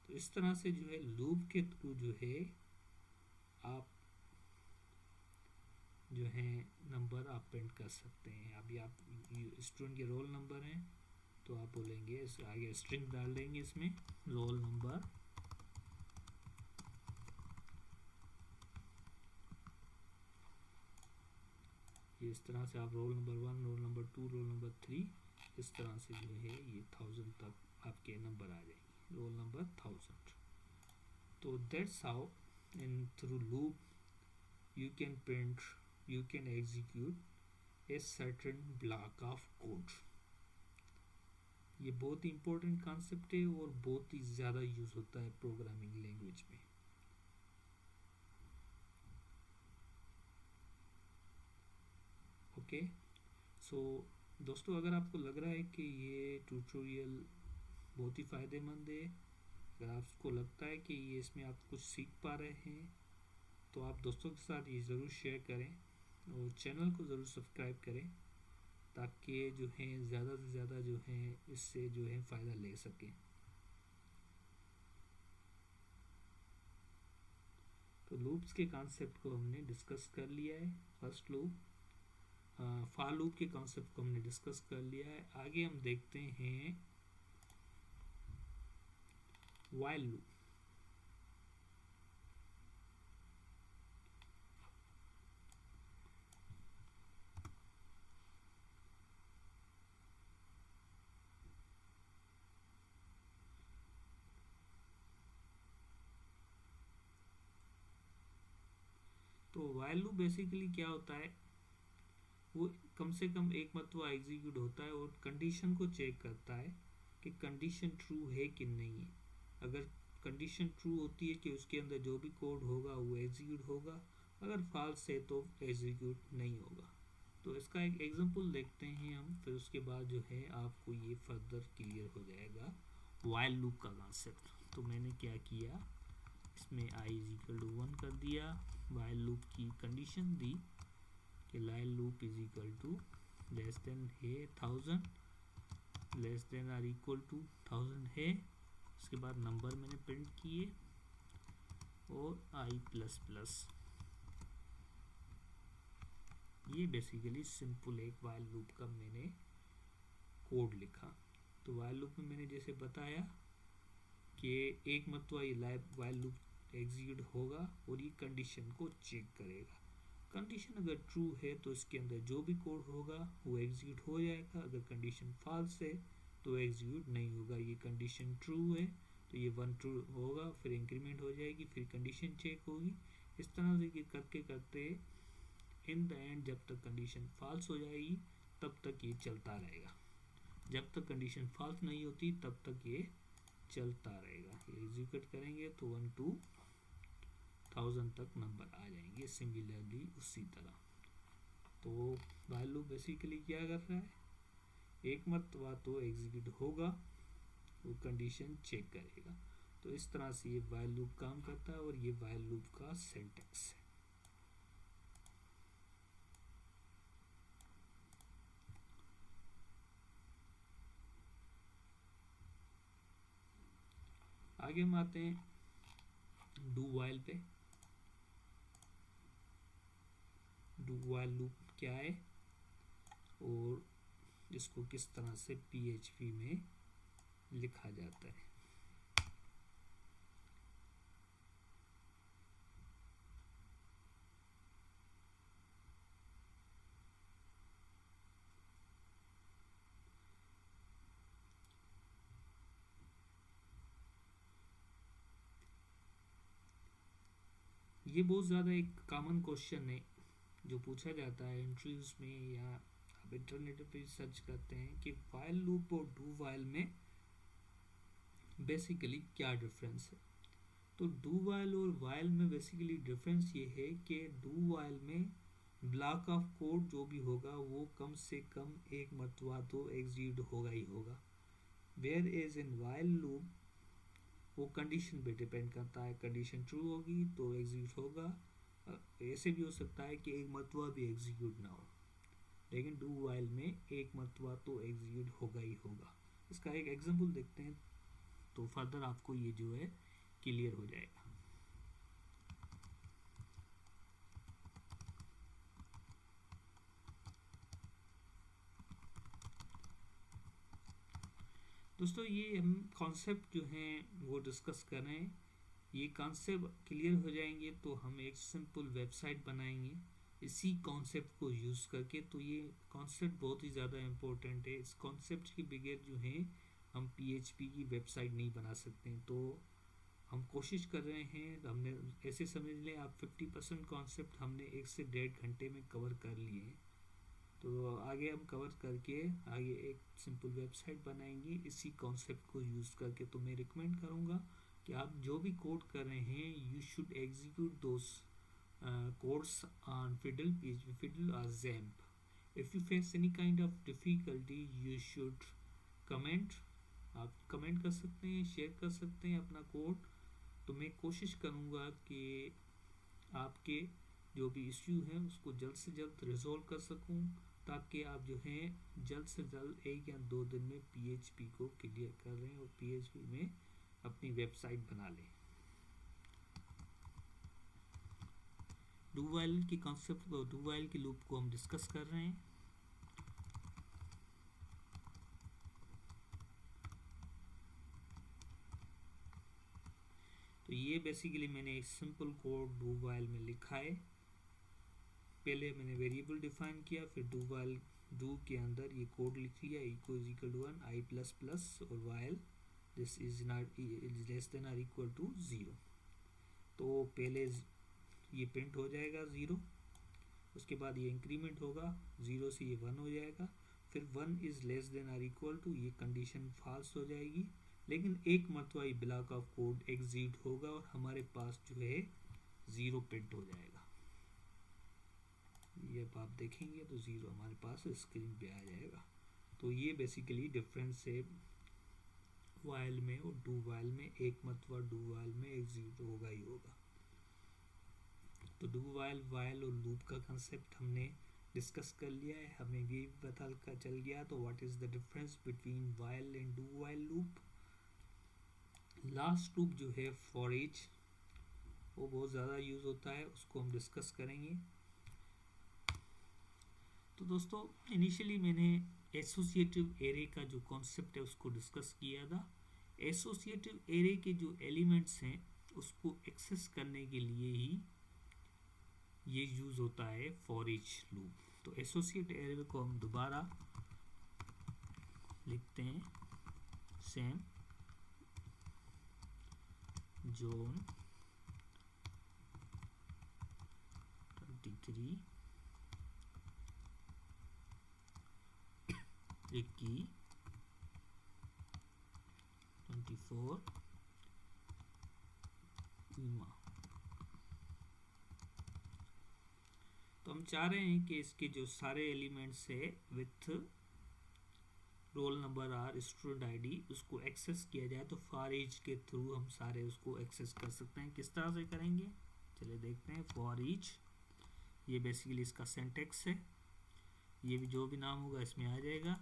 तो इस तरह से जो है लूप के थ्रू जो है आप जो है नंबर आप प्रिंट कर सकते हैं। अभी आप स्टूडेंट के रोल नंबर हैं तो आप बोलेंगे आगे स्ट्रिंग डाल देंगे इसमें रोल नंबर, ये इस तरह से आप roll number 1, roll number 2, roll number 3, इस तरह से जो है ये 1000 तक आपके नंबर आ जाएंगे, रोल नंबर 1000। तो that's how in through loop you can print, you can execute a certain block of code। ये बहुत ही इंपॉर्टेंट कॉन्सेप्ट है और बहुत ही ज़्यादा यूज़ होता है प्रोग्रामिंग लैंग्वेज में। ओके, सो दोस्तों अगर आपको लग रहा है कि ये ट्यूटोरियल बहुत ही फ़ायदेमंद है, अगर आपको लगता है कि ये इसमें आप कुछ सीख पा रहे हैं, तो आप दोस्तों के साथ ये ज़रूर शेयर करें और चैनल को ज़रूर सब्सक्राइब करें ताकि जो है ज़्यादा से ज़्यादा जो है इससे जो है फ़ायदा ले सकें। तो लूप्स के कॉन्सेप्ट को हमने डिस्कस कर लिया है। फर्स्ट लूप, फॉर लूप के कॉन्सेप्ट को हमने डिस्कस कर लिया है। आगे हम देखते हैं व्हाइल लूप। तो व्हाइल लूप बेसिकली क्या होता है, वो कम से कम एक मरतबा एग्जीक्यूट होता है और कंडीशन को चेक करता है कि कंडीशन ट्रू है कि नहीं है। अगर कंडीशन ट्रू होती है कि उसके अंदर जो भी कोड होगा वो एग्जीक्यूट होगा, अगर फॉल्स है तो एग्जीक्यूट नहीं होगा। तो इसका एक एग्जांपल देखते हैं हम, फिर उसके बाद जो है आपको ये फर्दर क्लियर हो जाएगा व्हाइल लूप का कॉन्सेप्ट। तो मैंने क्या किया, इसमें i इज इक्वल टू 1 कर दिया, व्हाइल लूप की कंडीशन दी कि while loop is equal to less than है 1000, less than or equal to 1000 है। उसके बाद नंबर मैंने प्रिंट किए और i प्लस प्लस। ये बेसिकली सिंपल एक व्हाइल लूप का मैंने कोड लिखा। तो व्हाइल लूप में मैंने जैसे बताया कि एक मरतबा ये व्हाइल लूप एग्जीक्यूट होगा और ये कंडीशन को चेक करेगा। कंडीशन अगर ट्रू है तो इसके अंदर जो भी कोड होगा वो एग्जीक्यूट हो जाएगा, अगर कंडीशन फॉल्स है तो एग्जीक्यूट नहीं होगा। ये कंडीशन ट्रू है तो ये 1 ट्रू होगा, फिर इंक्रीमेंट हो जाएगी, फिर कंडीशन चेक होगी। इस तरह से करते करते इन द एंड जब तक कंडीशन फॉल्स हो जाएगी तब तक ये चलता रहेगा, जब तक कंडीशन फॉल्स नहीं होती तब तक ये चलता रहेगा। ये एग्जीक्यूट करेंगे तो 1 to 1000 तक नंबर आ जाएंगे। सिमिलरली उसी तरह तो व्हाइल लूप बेसिकली क्या कर रहा है, एक मरतबा तो एग्जीक्यूट होगा, वो कंडीशन चेक करेगा। तो इस तरह से ये व्हाइल लूप काम करता है और ये व्हाइल लूप का सिंटैक्स है। आगे हम आते हैं डू व्हाइल पे। डू व्हाइल लूप क्या है और इसको किस तरह से PHP में लिखा जाता है। ये बहुत ज़्यादा एक कॉमन क्वेश्चन है जो पूछा जाता है इंटरव्यूज में, या आप इंटरनेट पे सर्च करते हैं कि व्हाइल लूप और डू व्हाइल में बेसिकली क्या डिफरेंस है। तो डू व्हाइल और व्हाइल में बेसिकली डिफरेंस ये है कि डू व्हाइल में ब्लॉक ऑफ कोड जो भी होगा वो कम से कम एक मरतबा तो एग्जीक्यूट होगा ही होगा, whereas in while loop वो कंडीशन पे डिपेंड करता है। कंडीशन ट्रू होगी तो एग्जीक्यूट होगा, ऐसे भी हो सकता है कि एक मरतबा भी एग्जीक्यूट ना हो, लेकिन डू व्हाइल में एक मरतबा तो एग्जीक्यूट होगा ही होगा। इसका एक एग्जांपल देखते हैं तो फर्दर आपको ये जो है क्लियर हो जाएगा। दोस्तों ये हम कॉन्सेप्ट जो हैं वो डिस्कस कर रहे हैं, ये कॉन्सेप्ट क्लियर हो जाएंगे तो हम एक सिंपल वेबसाइट बनाएंगे इसी कॉन्सेप्ट को यूज़ करके। तो ये कॉन्सेप्ट बहुत ही ज़्यादा इम्पोर्टेंट है, इस कॉन्सेप्ट के बगैर जो है हम PHP की वेबसाइट नहीं बना सकते हैं। तो हम कोशिश कर रहे हैं, हमने ऐसे समझ लें आप 50% कॉन्सेप्ट हमने 1 से 1.5 घंटे में कवर कर लिए हैं। तो आगे हम कवर करके आगे एक सिंपल वेबसाइट बनाएंगे इसी कॉन्सेप्ट को यूज़ करके। तो मैं रिकमेंड करूँगा कि आप जो भी कोड कर रहे हैं you should execute those codes on Fiddle, PHP Fiddle or XAMPP. If you face any kind of difficulty you should comment, आप कमेंट कर सकते हैं, शेयर कर सकते हैं अपना कोड। तो मैं कोशिश करूँगा कि आपके जो भी इश्यू है उसको जल्द से जल्द रिजॉल्व कर सकूं, ताकि आप जो हैं जल्द से जल्द 1 या 2 दिन में PHP को क्लियर कर रहे हैं और PHP में अपनी वेबसाइट बना लें। डू व्हाइल की कॉन्सेप्ट को, डू व्हाइल की लूप को हम डिस्कस कर रहे हैं। तो ये बेसिकली मैंने एक सिंपल कोड डू व्हाइल में लिखा है। पहले मैंने वेरिएबल डिफाइन किया, फिर डू व्हाइल डू के अंदर ये कोड लिख लिया, equal is equal to 1 i plus plus और while this is not is less than और इक्वल टू 0। तो पहले ये प्रिंट हो जाएगा 0, उसके बाद ये इंक्रीमेंट होगा 0 से ये 1 हो जाएगा, फिर 1 इज लेस देन और इक्वल टू, ये कंडीशन फॉल्स हो जाएगी, लेकिन एक मरतबा ये ब्लॉक ऑफ कोड एग्जीक्यूट होगा और हमारे पास जो है 0 प्रिंट हो जाएगा। ये अब आप देखेंगे तो 0 हमारे पास स्क्रीन पे आ जाएगा। तो ये बेसिकली डिफरेंस है व्हाइल में और डू व्हाइल में, एक मरतबा डू व्हाइल में एग्जीक्यूट होगा ही होगा। तो डू व्हाइल, व्हाइल और लूप का कंसेप्ट हमने डिस्कस कर लिया है, हमें ये पता चल गया तो what is the difference between while and do while loop. Last loop जो है फॉर ईच, वो बहुत ज़्यादा यूज़ होता है, उसको हम डिस्कस करेंगे। तो दोस्तों इनिशियली मैंने एसोसिएटिव एरे का जो कॉन्सेप्ट है उसको डिस्कस किया था। एसोसिएटिव एरे के जो एलिमेंट्स हैं उसको एक्सेस करने के लिए ही ये यूज़ होता है फॉर ईच लूप। तो एसोसिएटिव एरे को हम दोबारा लिखते हैं, सेम जोन 23 रिक्की 24 ईमा। तो हम चाह रहे हैं कि इसके जो सारे एलिमेंट्स है with roll number or student ID उसको एक्सेस किया जाए। तो फॉर ईच के थ्रू हम सारे उसको एक्सेस कर सकते हैं। किस तरह से करेंगे चलिए देखते हैं। फॉर ईच, ये बेसिकली इसका सिंटैक्स है। ये भी जो भी नाम होगा इसमें आ जाएगा,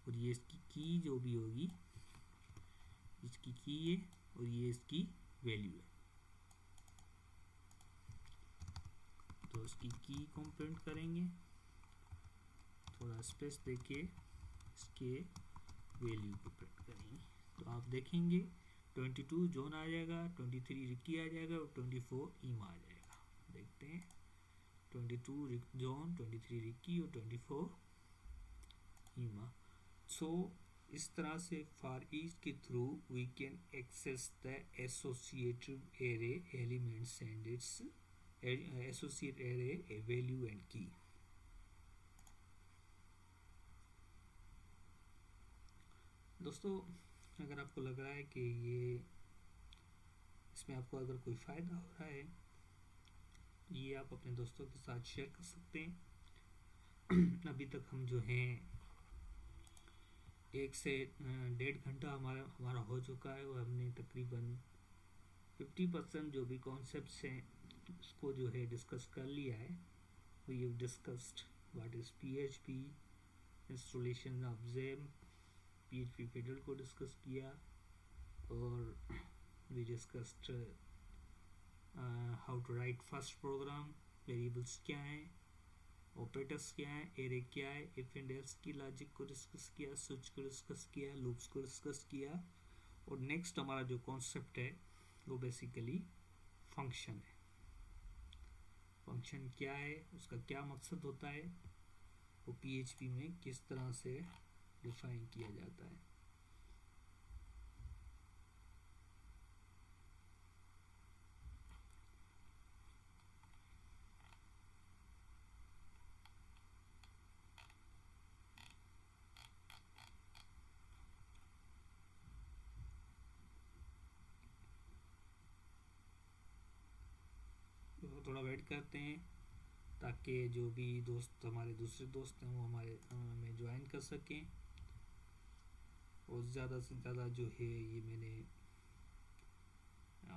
और ये इसकी की जो भी होगी, इसकी की है और ये इसकी वैल्यू है। तो इसकी की को प्रिंट करेंगे, थोड़ा स्पेस देके इसके वैल्यू को प्रिंट करेंगे। तो आप देखेंगे 22 जॉन आ जाएगा, 23 रिक्की आ जाएगा और 24 ईमा आ जाएगा। देखते हैं 22 जॉन, 23 रिक्की और 24 ईमा। सो इस तरह से फॉर ईच के through we can access the associative array elements and its associate array value and key. दोस्तों अगर आपको लग रहा है कि ये इसमें आपको अगर कोई फ़ायदा हो रहा है, ये आप अपने दोस्तों के साथ शेयर कर सकते हैं। अभी तक हम जो हैं 1 से 1.5 घंटा हमारा हो चुका है, और हमने तकरीबन 50% जो भी कॉन्सेप्ट्स हैं उसको जो है डिस्कस कर लिया है। We have discussed what is PHP, installation of XAMPP, PHP federal को डिस्कस किया, और we discussed how to write first program, variables क्या हैं, ऑपरेटर्स क्या हैं, एरे क्या है, इफ एंड एल्स की लॉजिक को डिस्कस किया, स्विच को डिस्कस किया, लूप्स को डिस्कस किया। और नेक्स्ट हमारा जो कॉन्सेप्ट है वो बेसिकली फंक्शन है। फंक्शन क्या है, उसका क्या मकसद होता है, वो PHP में किस तरह से डिफाइन किया जाता है। तो थोड़ा वेट करते हैं ताकि जो भी दोस्त हमारे दूसरे दोस्त हैं वो हमारे में ज्वाइन कर सकें। और ज़्यादा से ज़्यादा जो है ये मैंने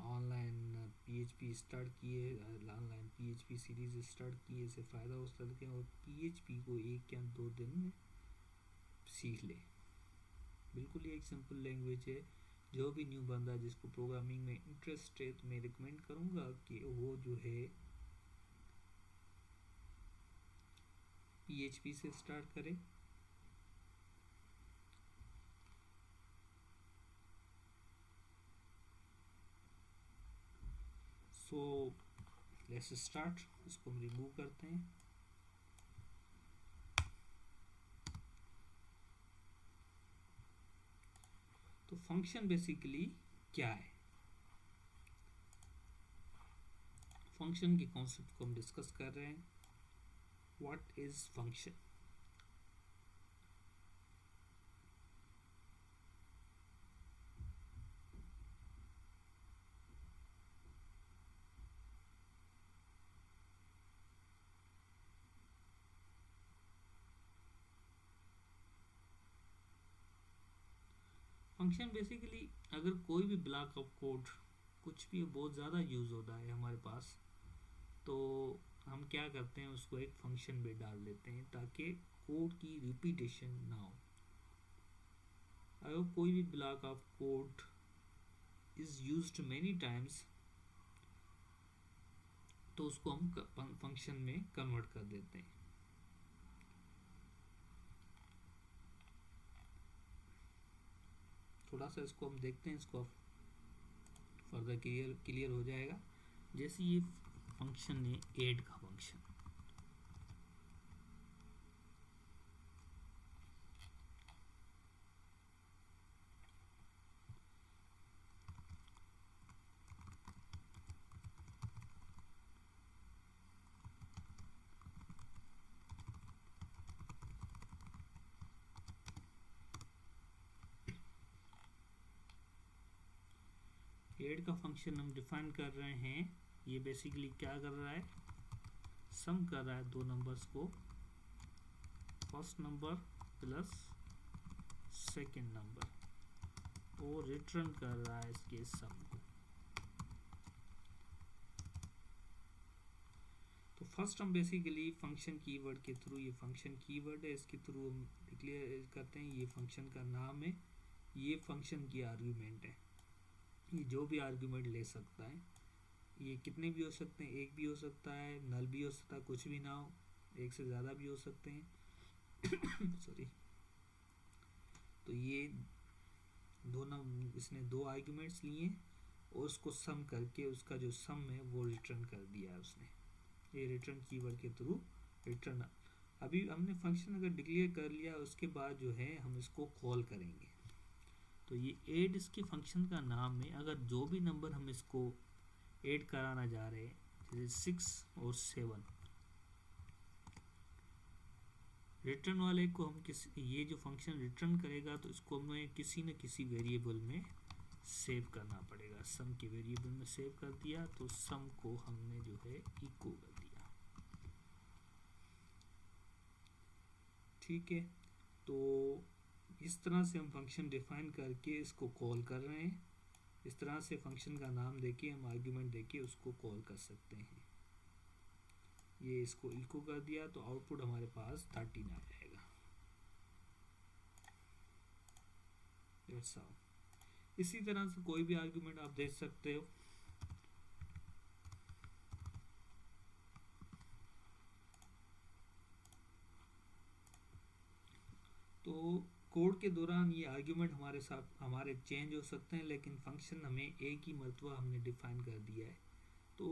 ऑनलाइन PHP स्टार्ट किए, ऑनलाइन PHP सीरीज़ स्टार्ट किए, इससे फ़ायदा हो सके और PHP को 1 या 2 दिन में सीख ले। बिल्कुल ही एक सिंपल लैंग्वेज है। जो भी न्यू बंदा जिसको प्रोग्रामिंग में इंटरेस्ट है तो मैं रिकमेंड करूँगा कि वो जो है PHP से स्टार्ट करे। So let's start. इसको हम रिमूव करते हैं। तो फंक्शन बेसिकली क्या है, फंक्शन के कॉन्सेप्ट को हम डिस्कस कर रहे हैं। What is function? Function basically अगर कोई भी ब्लॉक ऑफ कोड कुछ भी बहुत ज़्यादा यूज़ होता है हमारे पास, तो हम क्या करते हैं उसको एक फंक्शन में डाल देते हैं ताकि कोड की रिपीटेशन ना हो। अगर कोई भी block of code is used many times तो उसको हम फंक्शन में कन्वर्ट कर देते हैं। थोड़ा सा इसको हम देखते हैं, इसको फर्दर क्लियर हो जाएगा। जैसे ये फंक्शन है ऐड का फंक्शन, ऐड का फंक्शन हम डिफाइन कर रहे हैं, ये बेसिकली क्या कर रहा है, सम कर रहा है दो नंबर्स को, first number plus second number, और रिटर्न कर रहा है इसके सम को। तो फर्स्ट हम बेसिकली फंक्शन कीवर्ड के थ्रू, ये फंक्शन कीवर्ड है, इसके थ्रू हम डिक्लेयर करते हैं ये फंक्शन का नाम है, ये फंक्शन की आर्ग्यूमेंट है, ये जो भी आर्ग्यूमेंट ले सकता है, ये कितने भी हो सकते हैं, एक भी हो सकता है, नल भी हो सकता है, कुछ भी ना हो, एक से ज़्यादा भी हो सकते हैं सॉरी। तो ये दोनों, इसने दो आर्ग्यूमेंट्स लिए और उसको सम करके उसका जो सम है वो रिटर्न कर दिया है उसने, ये रिटर्न कीवर्ड के थ्रू रिटर्न। अभी हमने फंक्शन अगर डिक्लेयर कर लिया उसके बाद जो है हम इसको कॉल करेंगे। तो ये ऐड इसके फंक्शन का नाम है, अगर जो भी नंबर हम इसको ऐड कराना जा रहे हैं, जैसे 6 और 7, रिटर्न वाले को हम ये जो फंक्शन रिटर्न करेगा तो इसको हमें किसी न किसी वेरिएबल में सेव करना पड़ेगा। सम के वेरिएबल में सेव कर दिया तो सम को हमने जो है इको कर दिया, ठीक है। तो इस तरह से हम फंक्शन डिफाइन करके इसको कॉल कर रहे हैं, इस तरह से फंक्शन का नाम देके हम आर्ग्यूमेंट देके उसको कॉल कर सकते हैं। ये इसको इको कर दिया तो आउटपुट हमारे पास 13 आ जाएगा। इसी तरह से कोई भी आर्ग्यूमेंट आप दे सकते हो। तो कोड के दौरान ये आर्ग्यूमेंट हमारे साथ हमारे चेंज हो सकते हैं, लेकिन फंक्शन हमें एक ही मरतबा हमने डिफाइन कर दिया है। तो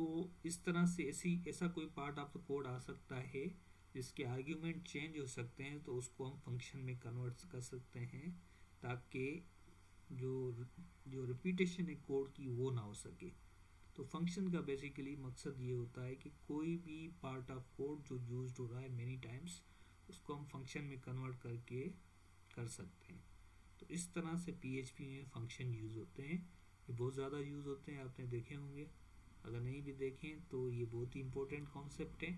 इस तरह से ऐसा कोई पार्ट ऑफ द कोड आ सकता है जिसके आर्ग्यूमेंट चेंज हो सकते हैं, तो उसको हम फंक्शन में कन्वर्ट कर सकते हैं ताकि जो रिपीटेशन है कोड की वो ना हो सके। तो फंक्शन का बेसिकली मकसद ये होता है कि कोई भी पार्ट ऑफ कोड जो यूज्ड हो रहा है मेनी टाइम्स, उसको हम फंक्शन में कन्वर्ट करके कर सकते हैं। तो इस तरह से PHP में फंक्शन यूज़ होते हैं, ये बहुत ज़्यादा यूज़ होते हैं, आपने देखे होंगे, अगर नहीं भी देखें तो ये बहुत ही इम्पोर्टेंट कॉन्सेप्ट है।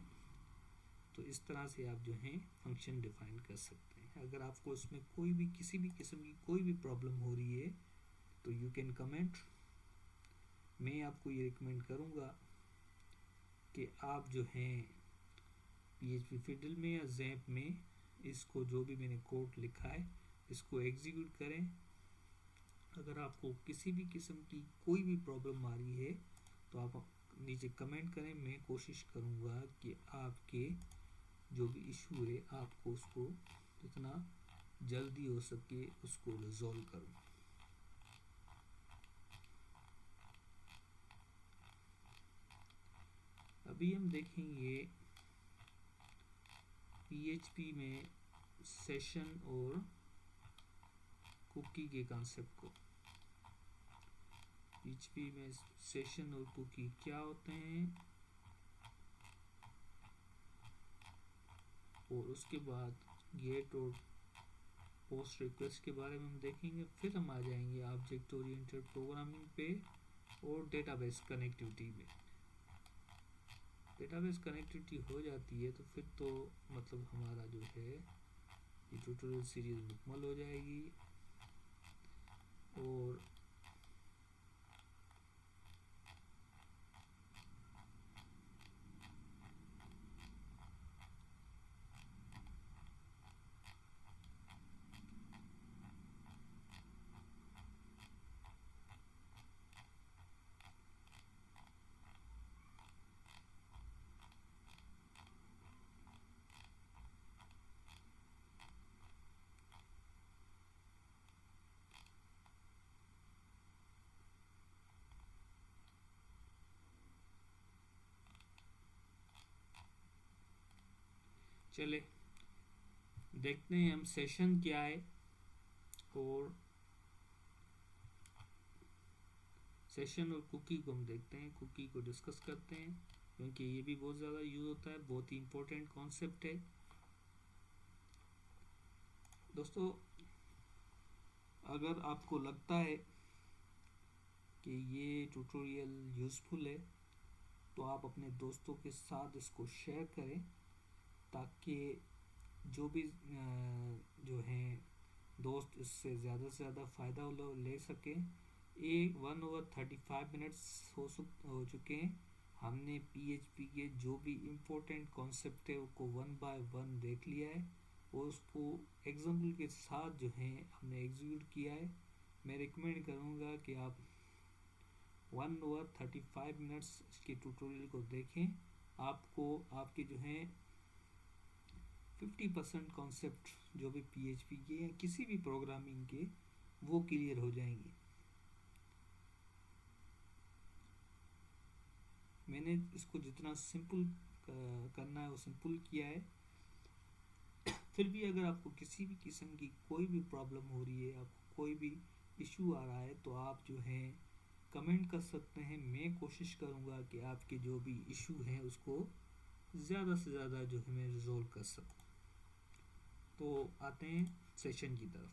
तो इस तरह से आप जो हैं फंक्शन डिफाइन कर सकते हैं। अगर आपको इसमें कोई भी किसी भी किस्म की कोई भी प्रॉब्लम हो रही है तो यू कैन कमेंट। मैं आपको ये रिकमेंड करूँगा कि आप जो हैं PHP फिडल में या ज़ैप में इसको जो भी मैंने कोड लिखा है इसको एग्जीक्यूट करें। अगर आपको किसी भी किस्म की कोई भी प्रॉब्लम आ रही है तो आप नीचे कमेंट करें, मैं कोशिश करूँगा कि आपके जो भी इशू है आपको उसको जितना जल्दी हो सके उसको रिजॉल्व करूँ। अभी हम देखेंगे PHP में सेशन और कुकी के कॉन्सेप्ट को। PHP में सेशन और कुकी क्या होते हैं और उसके बाद गेट और पोस्ट रिक्वेस्ट के बारे में हम देखेंगे। फिर हम आ जाएंगे ऑब्जेक्ट ओरिएंटेड प्रोग्रामिंग पे और डेटाबेस कनेक्टिविटी में। डेटाबेस कनेक्टिविटी हो जाती है तो फिर तो मतलब हमारा जो है ये ट्यूटोरियल सीरीज मुकम्मल हो जाएगी। और चले देखते हैं हम सेशन क्या है और सेशन और कुकी को हम देखते हैं, कुकी को डिस्कस करते हैं क्योंकि ये भी बहुत ज़्यादा यूज़ होता है, बहुत ही इम्पोर्टेंट कॉन्सेप्ट है। दोस्तों अगर आपको लगता है कि ये ट्यूटोरियल यूज़फुल है तो आप अपने दोस्तों के साथ इसको शेयर करें, ताकि जो भी जो हैं दोस्त इससे ज़्यादा से ज़्यादा फ़ायदा ले सकें। 1 hour 35 minutes हो चुके हैं। हमने PHP के जो भी इम्पोर्टेंट कॉन्सेप्ट है उसको 1 by 1 देख लिया है और उसको एग्जाम्पल के साथ जो है हमने एग्जीक्यूट किया है। मैं रिकमेंड करूँगा कि आप 1 hour 35 minutes इसके ट्यूटोरियल को देखें। आपको आपके जो हैं 50% कॉन्सेप्ट जो भी PHP के या किसी भी प्रोग्रामिंग के वो क्लियर हो जाएंगे। मैंने इसको जितना सिंपल करना है वो सिंपल किया है। फिर भी अगर आपको किसी भी किस्म की कोई भी प्रॉब्लम हो रही है, आपको कोई भी इशू आ रहा है, तो आप जो है कमेंट कर सकते हैं। मैं कोशिश करूँगा कि आपके जो भी इशू हैं उसको ज़्यादा से ज़्यादा जो है मैं रिजॉल्व कर सकूँ। तो आते हैं सेशन की तरफ।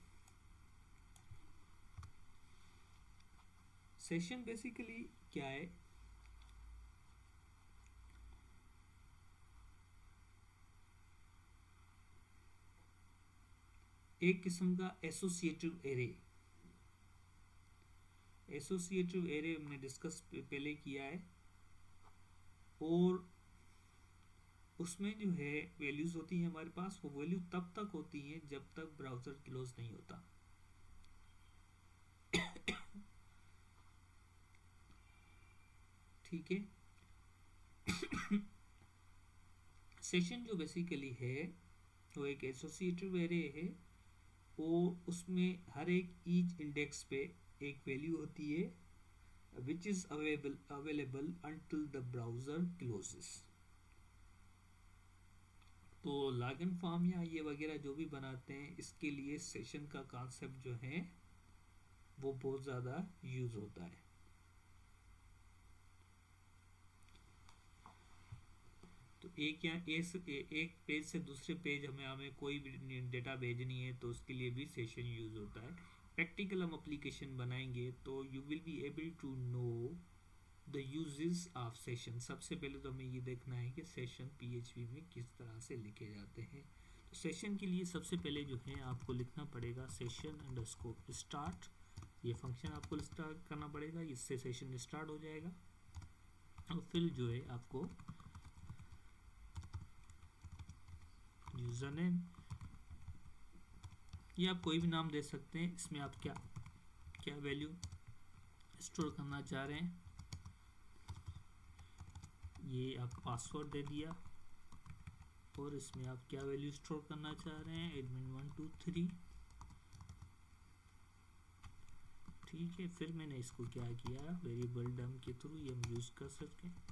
सेशन बेसिकली क्या है? एक किस्म का एसोसिएटिव एरे। एसोसिएटिव एरे हमने डिस्कस पहले किया है, और उसमें जो है वैल्यूज होती हैं हमारे पास। वो वैल्यू तब तक होती हैं जब तक ब्राउज़र क्लोज नहीं होता। ठीक है। सेशन जो बेसिकली है वो एक एसोसिएटिव एरे है, और उसमें हर एक ईच इंडेक्स पे एक वैल्यू होती है which is available until the browser closes. तो लॉगिन फॉर्म या ये वगैरह जो भी बनाते हैं, इसके लिए सेशन का कॉन्सेप्ट जो है वो बहुत ज़्यादा यूज़ होता है। तो एक पेज से दूसरे पेज हमें कोई भी डेटा भेजनी है तो उसके लिए भी सेशन यूज़ होता है। प्रैक्टिकल हम एप्लीकेशन बनाएंगे तो you will be able to know the uses of session. सबसे पहले तो हमें ये देखना है कि सेशन PHP में किस तरह से लिखे जाते हैं। तो सेशन के लिए सबसे पहले जो है आपको लिखना पड़ेगा session_start। ये फंक्शन आपको स्टार्ट करना पड़ेगा, इससे सेशन स्टार्ट हो जाएगा। और फिर जो है आपको यूज़र नेम, या आप कोई भी नाम दे सकते हैं। इसमें आप क्या क्या वैल्यू स्टोर करना चाह रहे हैं, ये आप पासवर्ड दे दिया, और इसमें आप क्या वैल्यू स्टोर करना चाह रहे हैं, admin 1 2 3। ठीक है। फिर मैंने इसको क्या किया, वेरिएबल डम के थ्रू ये हम यूज़ कर सकते हैं।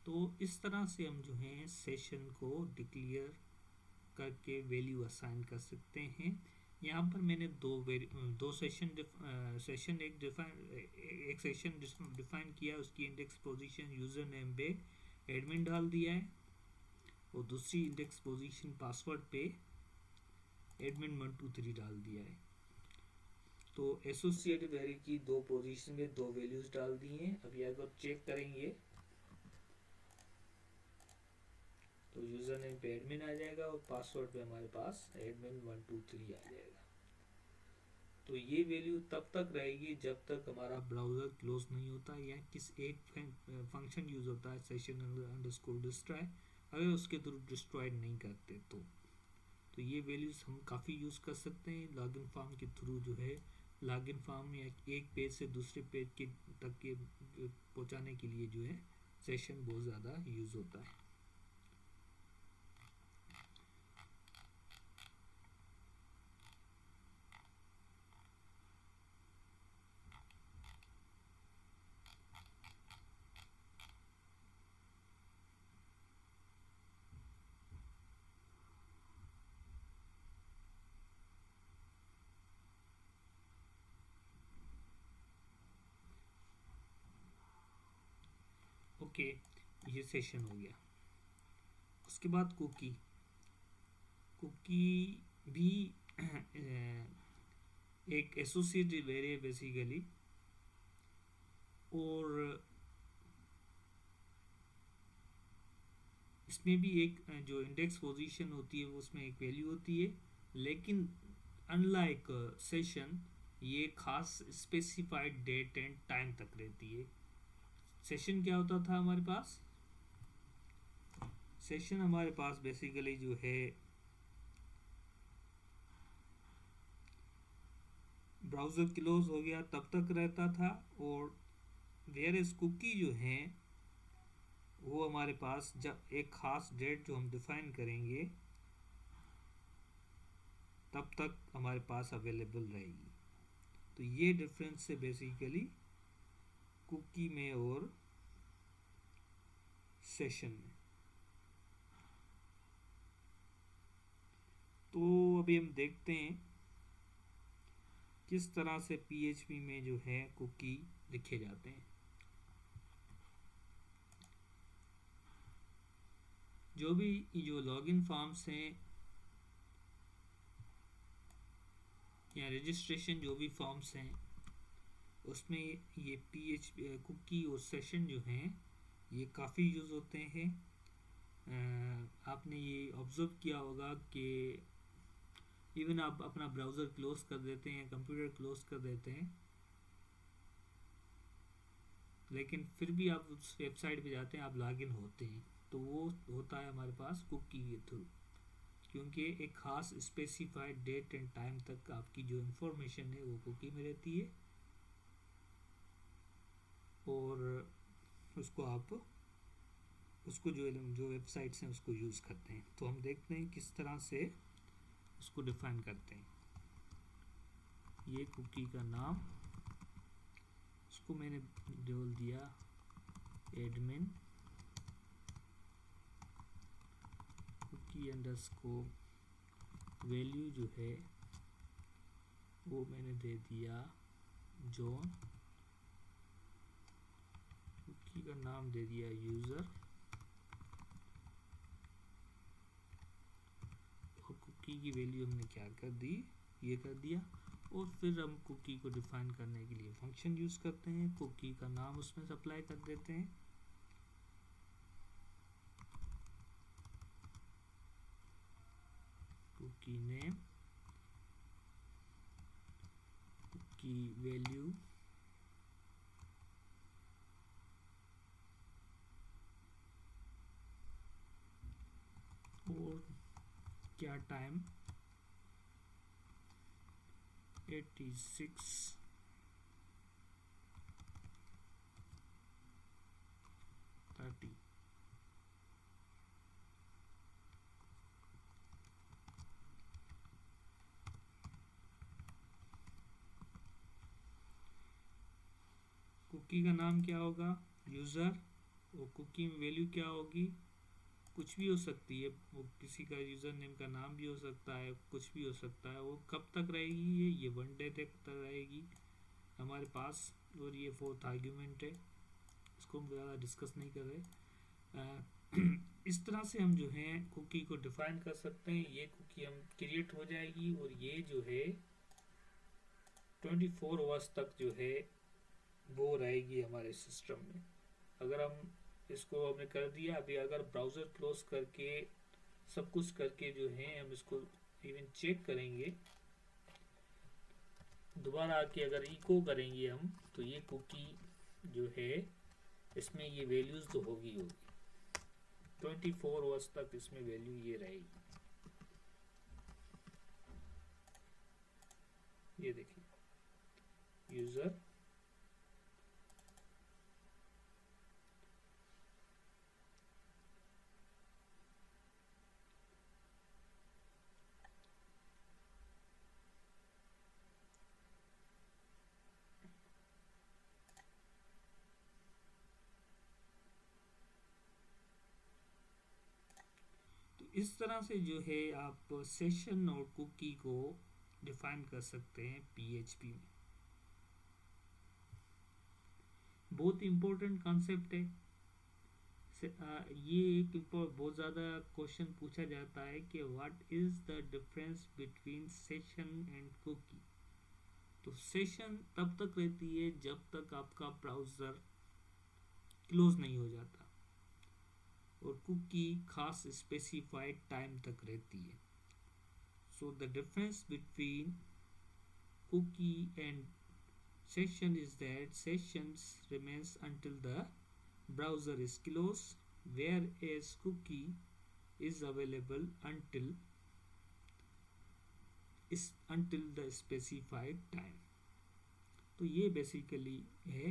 तो इस तरह से हम जो है सेशन को डिक्लेयर करके वैल्यू असाइन कर सकते हैं। यहाँ पर मैंने दो सेशन एक सेशन डिफाइन किया, उसकी इंडेक्स पोजीशन यूज़र नेम पे एडमिन डाल दिया है, और दूसरी इंडेक्स पोजीशन पासवर्ड पे एडमिन 1 2 3 डाल दिया है। तो एसोसिएटिव एरे की दो पोजीशन में दो वैल्यूज डाल दी हैं। अभी अगर चेक करेंगे तो यूज़र नेम पे एडमिन आ जाएगा और पासवर्ड पे हमारे पास एडमिन 1 2 3 आ जाएगा। तो ये वैल्यू तब तक रहेगी जब तक हमारा ब्राउज़र क्लोज नहीं होता, या किस एक फंक्शन यूज़ होता है session_destroy। अगर उसके थ्रू डिस्ट्रॉय नहीं करते तो ये वैल्यूज हम काफ़ी यूज़ कर सकते हैं। लॉगिन फॉर्म के थ्रू जो है लॉगिन फॉर्म या एक पेज से दूसरे पेज के तक के पहुंचाने के लिए जो है सेशन बहुत ज़्यादा यूज़ होता है। ओके, ये सेशन हो गया। उसके बाद कुकी भी एक एसोसिएटिव एरे बेसिकली, और इसमें भी एक जो इंडेक्स पोजीशन होती है वो उसमें एक वैल्यू होती है, लेकिन अनलाइक सेशन ये खास स्पेसिफाइड डेट एंड टाइम तक रहती है। सेशन क्या होता था हमारे पास? सेशन हमारे पास बेसिकली जो है ब्राउज़र क्लोज हो गया तब तक रहता था, और वेयर एज कुकी जो है वो हमारे पास जब एक खास डेट जो हम डिफाइन करेंगे तब तक हमारे पास अवेलेबल रहेगी। तो ये डिफरेंस है बेसिकली कुकी में और सेशन में। तो अभी हम देखते हैं किस तरह से पीएचपी में जो है कुकी लिखे जाते हैं। जो लॉगिन फॉर्म्स हैं या रजिस्ट्रेशन जो भी फॉर्म्स हैं उसमें ये पीएचपी कुकी और सेशन जो हैं ये काफ़ी यूज़ होते हैं। आपने ये ऑब्जर्व किया होगा कि इवन आप अपना ब्राउज़र क्लोज कर देते हैं, कंप्यूटर क्लोज कर देते हैं, लेकिन फिर भी आप उस वेबसाइट पे जाते हैं, आप लॉगिन होते हैं, तो वो होता है हमारे पास कुकी के थ्रू, क्योंकि एक खास स्पेसिफाइड डेट एंड टाइम तक आपकी जो इंफॉर्मेशन है वो कुकी में रहती है, और उसको जो वेबसाइट्स हैं उसको यूज़ करते हैं। तो हम देखते हैं किस तरह से उसको डिफाइन करते हैं। ये कुकी का नाम, उसको मैंने बोल दिया एडमिन कुकी अंडरस्कोर वैल्यू जो है वो मैंने दे दिया जॉन, कुकी का नाम दे दिया यूज़र, और कुकी की वैल्यू हमने क्या कर दी, ये कर दिया। और फिर हम कुकी को डिफाइन करने के लिए फंक्शन यूज़ करते हैं, कुकी का नाम उसमें सप्लाई कर देते हैं, कुकी नेम, कुकी वैल्यू, और क्या टाइम 86:30। कुकी का नाम क्या होगा, यूज़र, और कुकी में वैल्यू क्या होगी, कुछ भी हो सकती है, वो किसी का यूज़र नेम का नाम भी हो सकता है, कुछ भी हो सकता है। वो कब तक रहेगी, ये 1 डे तक रहेगी हमारे पास, और ये 4th आर्ग्यूमेंट है, इसको हम ज़्यादा डिस्कस नहीं कर रहे। इस तरह से हम जो है कुकी को डिफाइन कर सकते हैं। ये कुकी हम क्रिएट हो जाएगी, और ये जो है 24 आवर्स तक जो है वो रहेगी हमारे सिस्टम में। अगर हम इसको हमने कर दिया, अभी अगर ब्राउज़र क्लोज करके सब कुछ करके जो है हम इसको इवन चेक करेंगे, दोबारा आके अगर इको करेंगे हम, तो ये कुकी जो है इसमें ये वैल्यूज़ तो होगी 24 आवर्स तक इसमें वैल्यू ये रहेगी। ये देखिए यूज़र, इस तरह से जो है आप सेशन और कुकी को डिफाइन कर सकते हैं पीएचपी में। बहुत इम्पोर्टेंट कॉन्सेप्ट है। ये एक बहुत ज़्यादा क्वेश्चन पूछा जाता है कि what is the difference between session and cookie, तो सेशन तब तक रहती है जब तक आपका ब्राउज़र क्लोज नहीं हो जाता, और कुकी खास स्पेसिफाइड टाइम तक रहती है. So the difference between cookie and session is that sessions remains until the browser is closed, whereas cookie is available until the specified time. तो ये बेसिकली है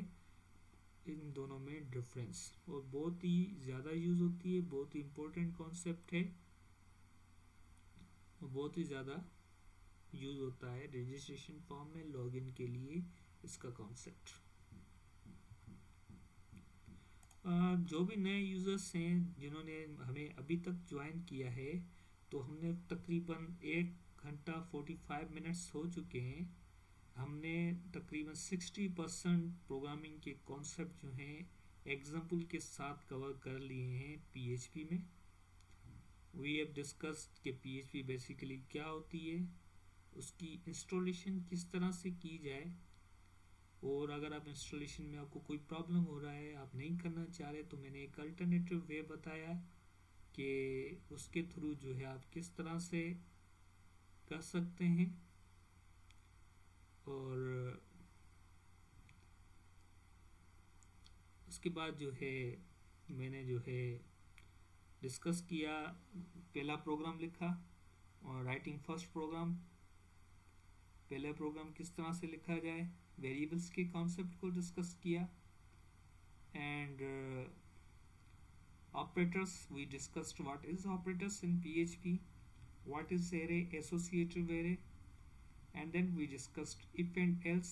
इन दोनों में डिफरेंस, और बहुत ही ज़्यादा यूज़ होती है, बहुत ही इम्पोर्टेंट कॉन्सेप्ट है, और बहुत ही ज़्यादा यूज़ होता है रजिस्ट्रेशन फॉर्म में लॉगिन के लिए इसका कॉन्सेप्ट. जो भी नए यूज़र्स हैं जिन्होंने हमें अभी तक ज्वाइन किया है, तो हमने तकरीबन 1 घंटा 45 मिनट्स हो चुके हैं. हमने तकरीबन 60% प्रोग्रामिंग के कॉन्सेप्ट जो हैं एग्जाम्पल के साथ कवर कर लिए हैं पीएचपी में. वी हैव डिस्कस्ड कि पीएचपी बेसिकली क्या होती है, उसकी इंस्टॉलेशन किस तरह से की जाए, और अगर आप इंस्टॉलेशन में आपको कोई प्रॉब्लम हो रहा है, आप नहीं करना चाह रहे, तो मैंने एक अल्टरनेटिव वे बताया कि उसके थ्रू जो है आप किस तरह से कर सकते हैं. और उसके बाद जो है मैंने जो है डिस्कस किया, पहला प्रोग्राम लिखा और राइटिंग फर्स्ट प्रोग्राम. पहला प्रोग्राम किस तरह से लिखा जाए, वेरिएबल्स के कॉन्सेप्ट को डिस्कस किया, and operators we discussed what is operators in PHP, what is array, associative array, and then we discussed if and else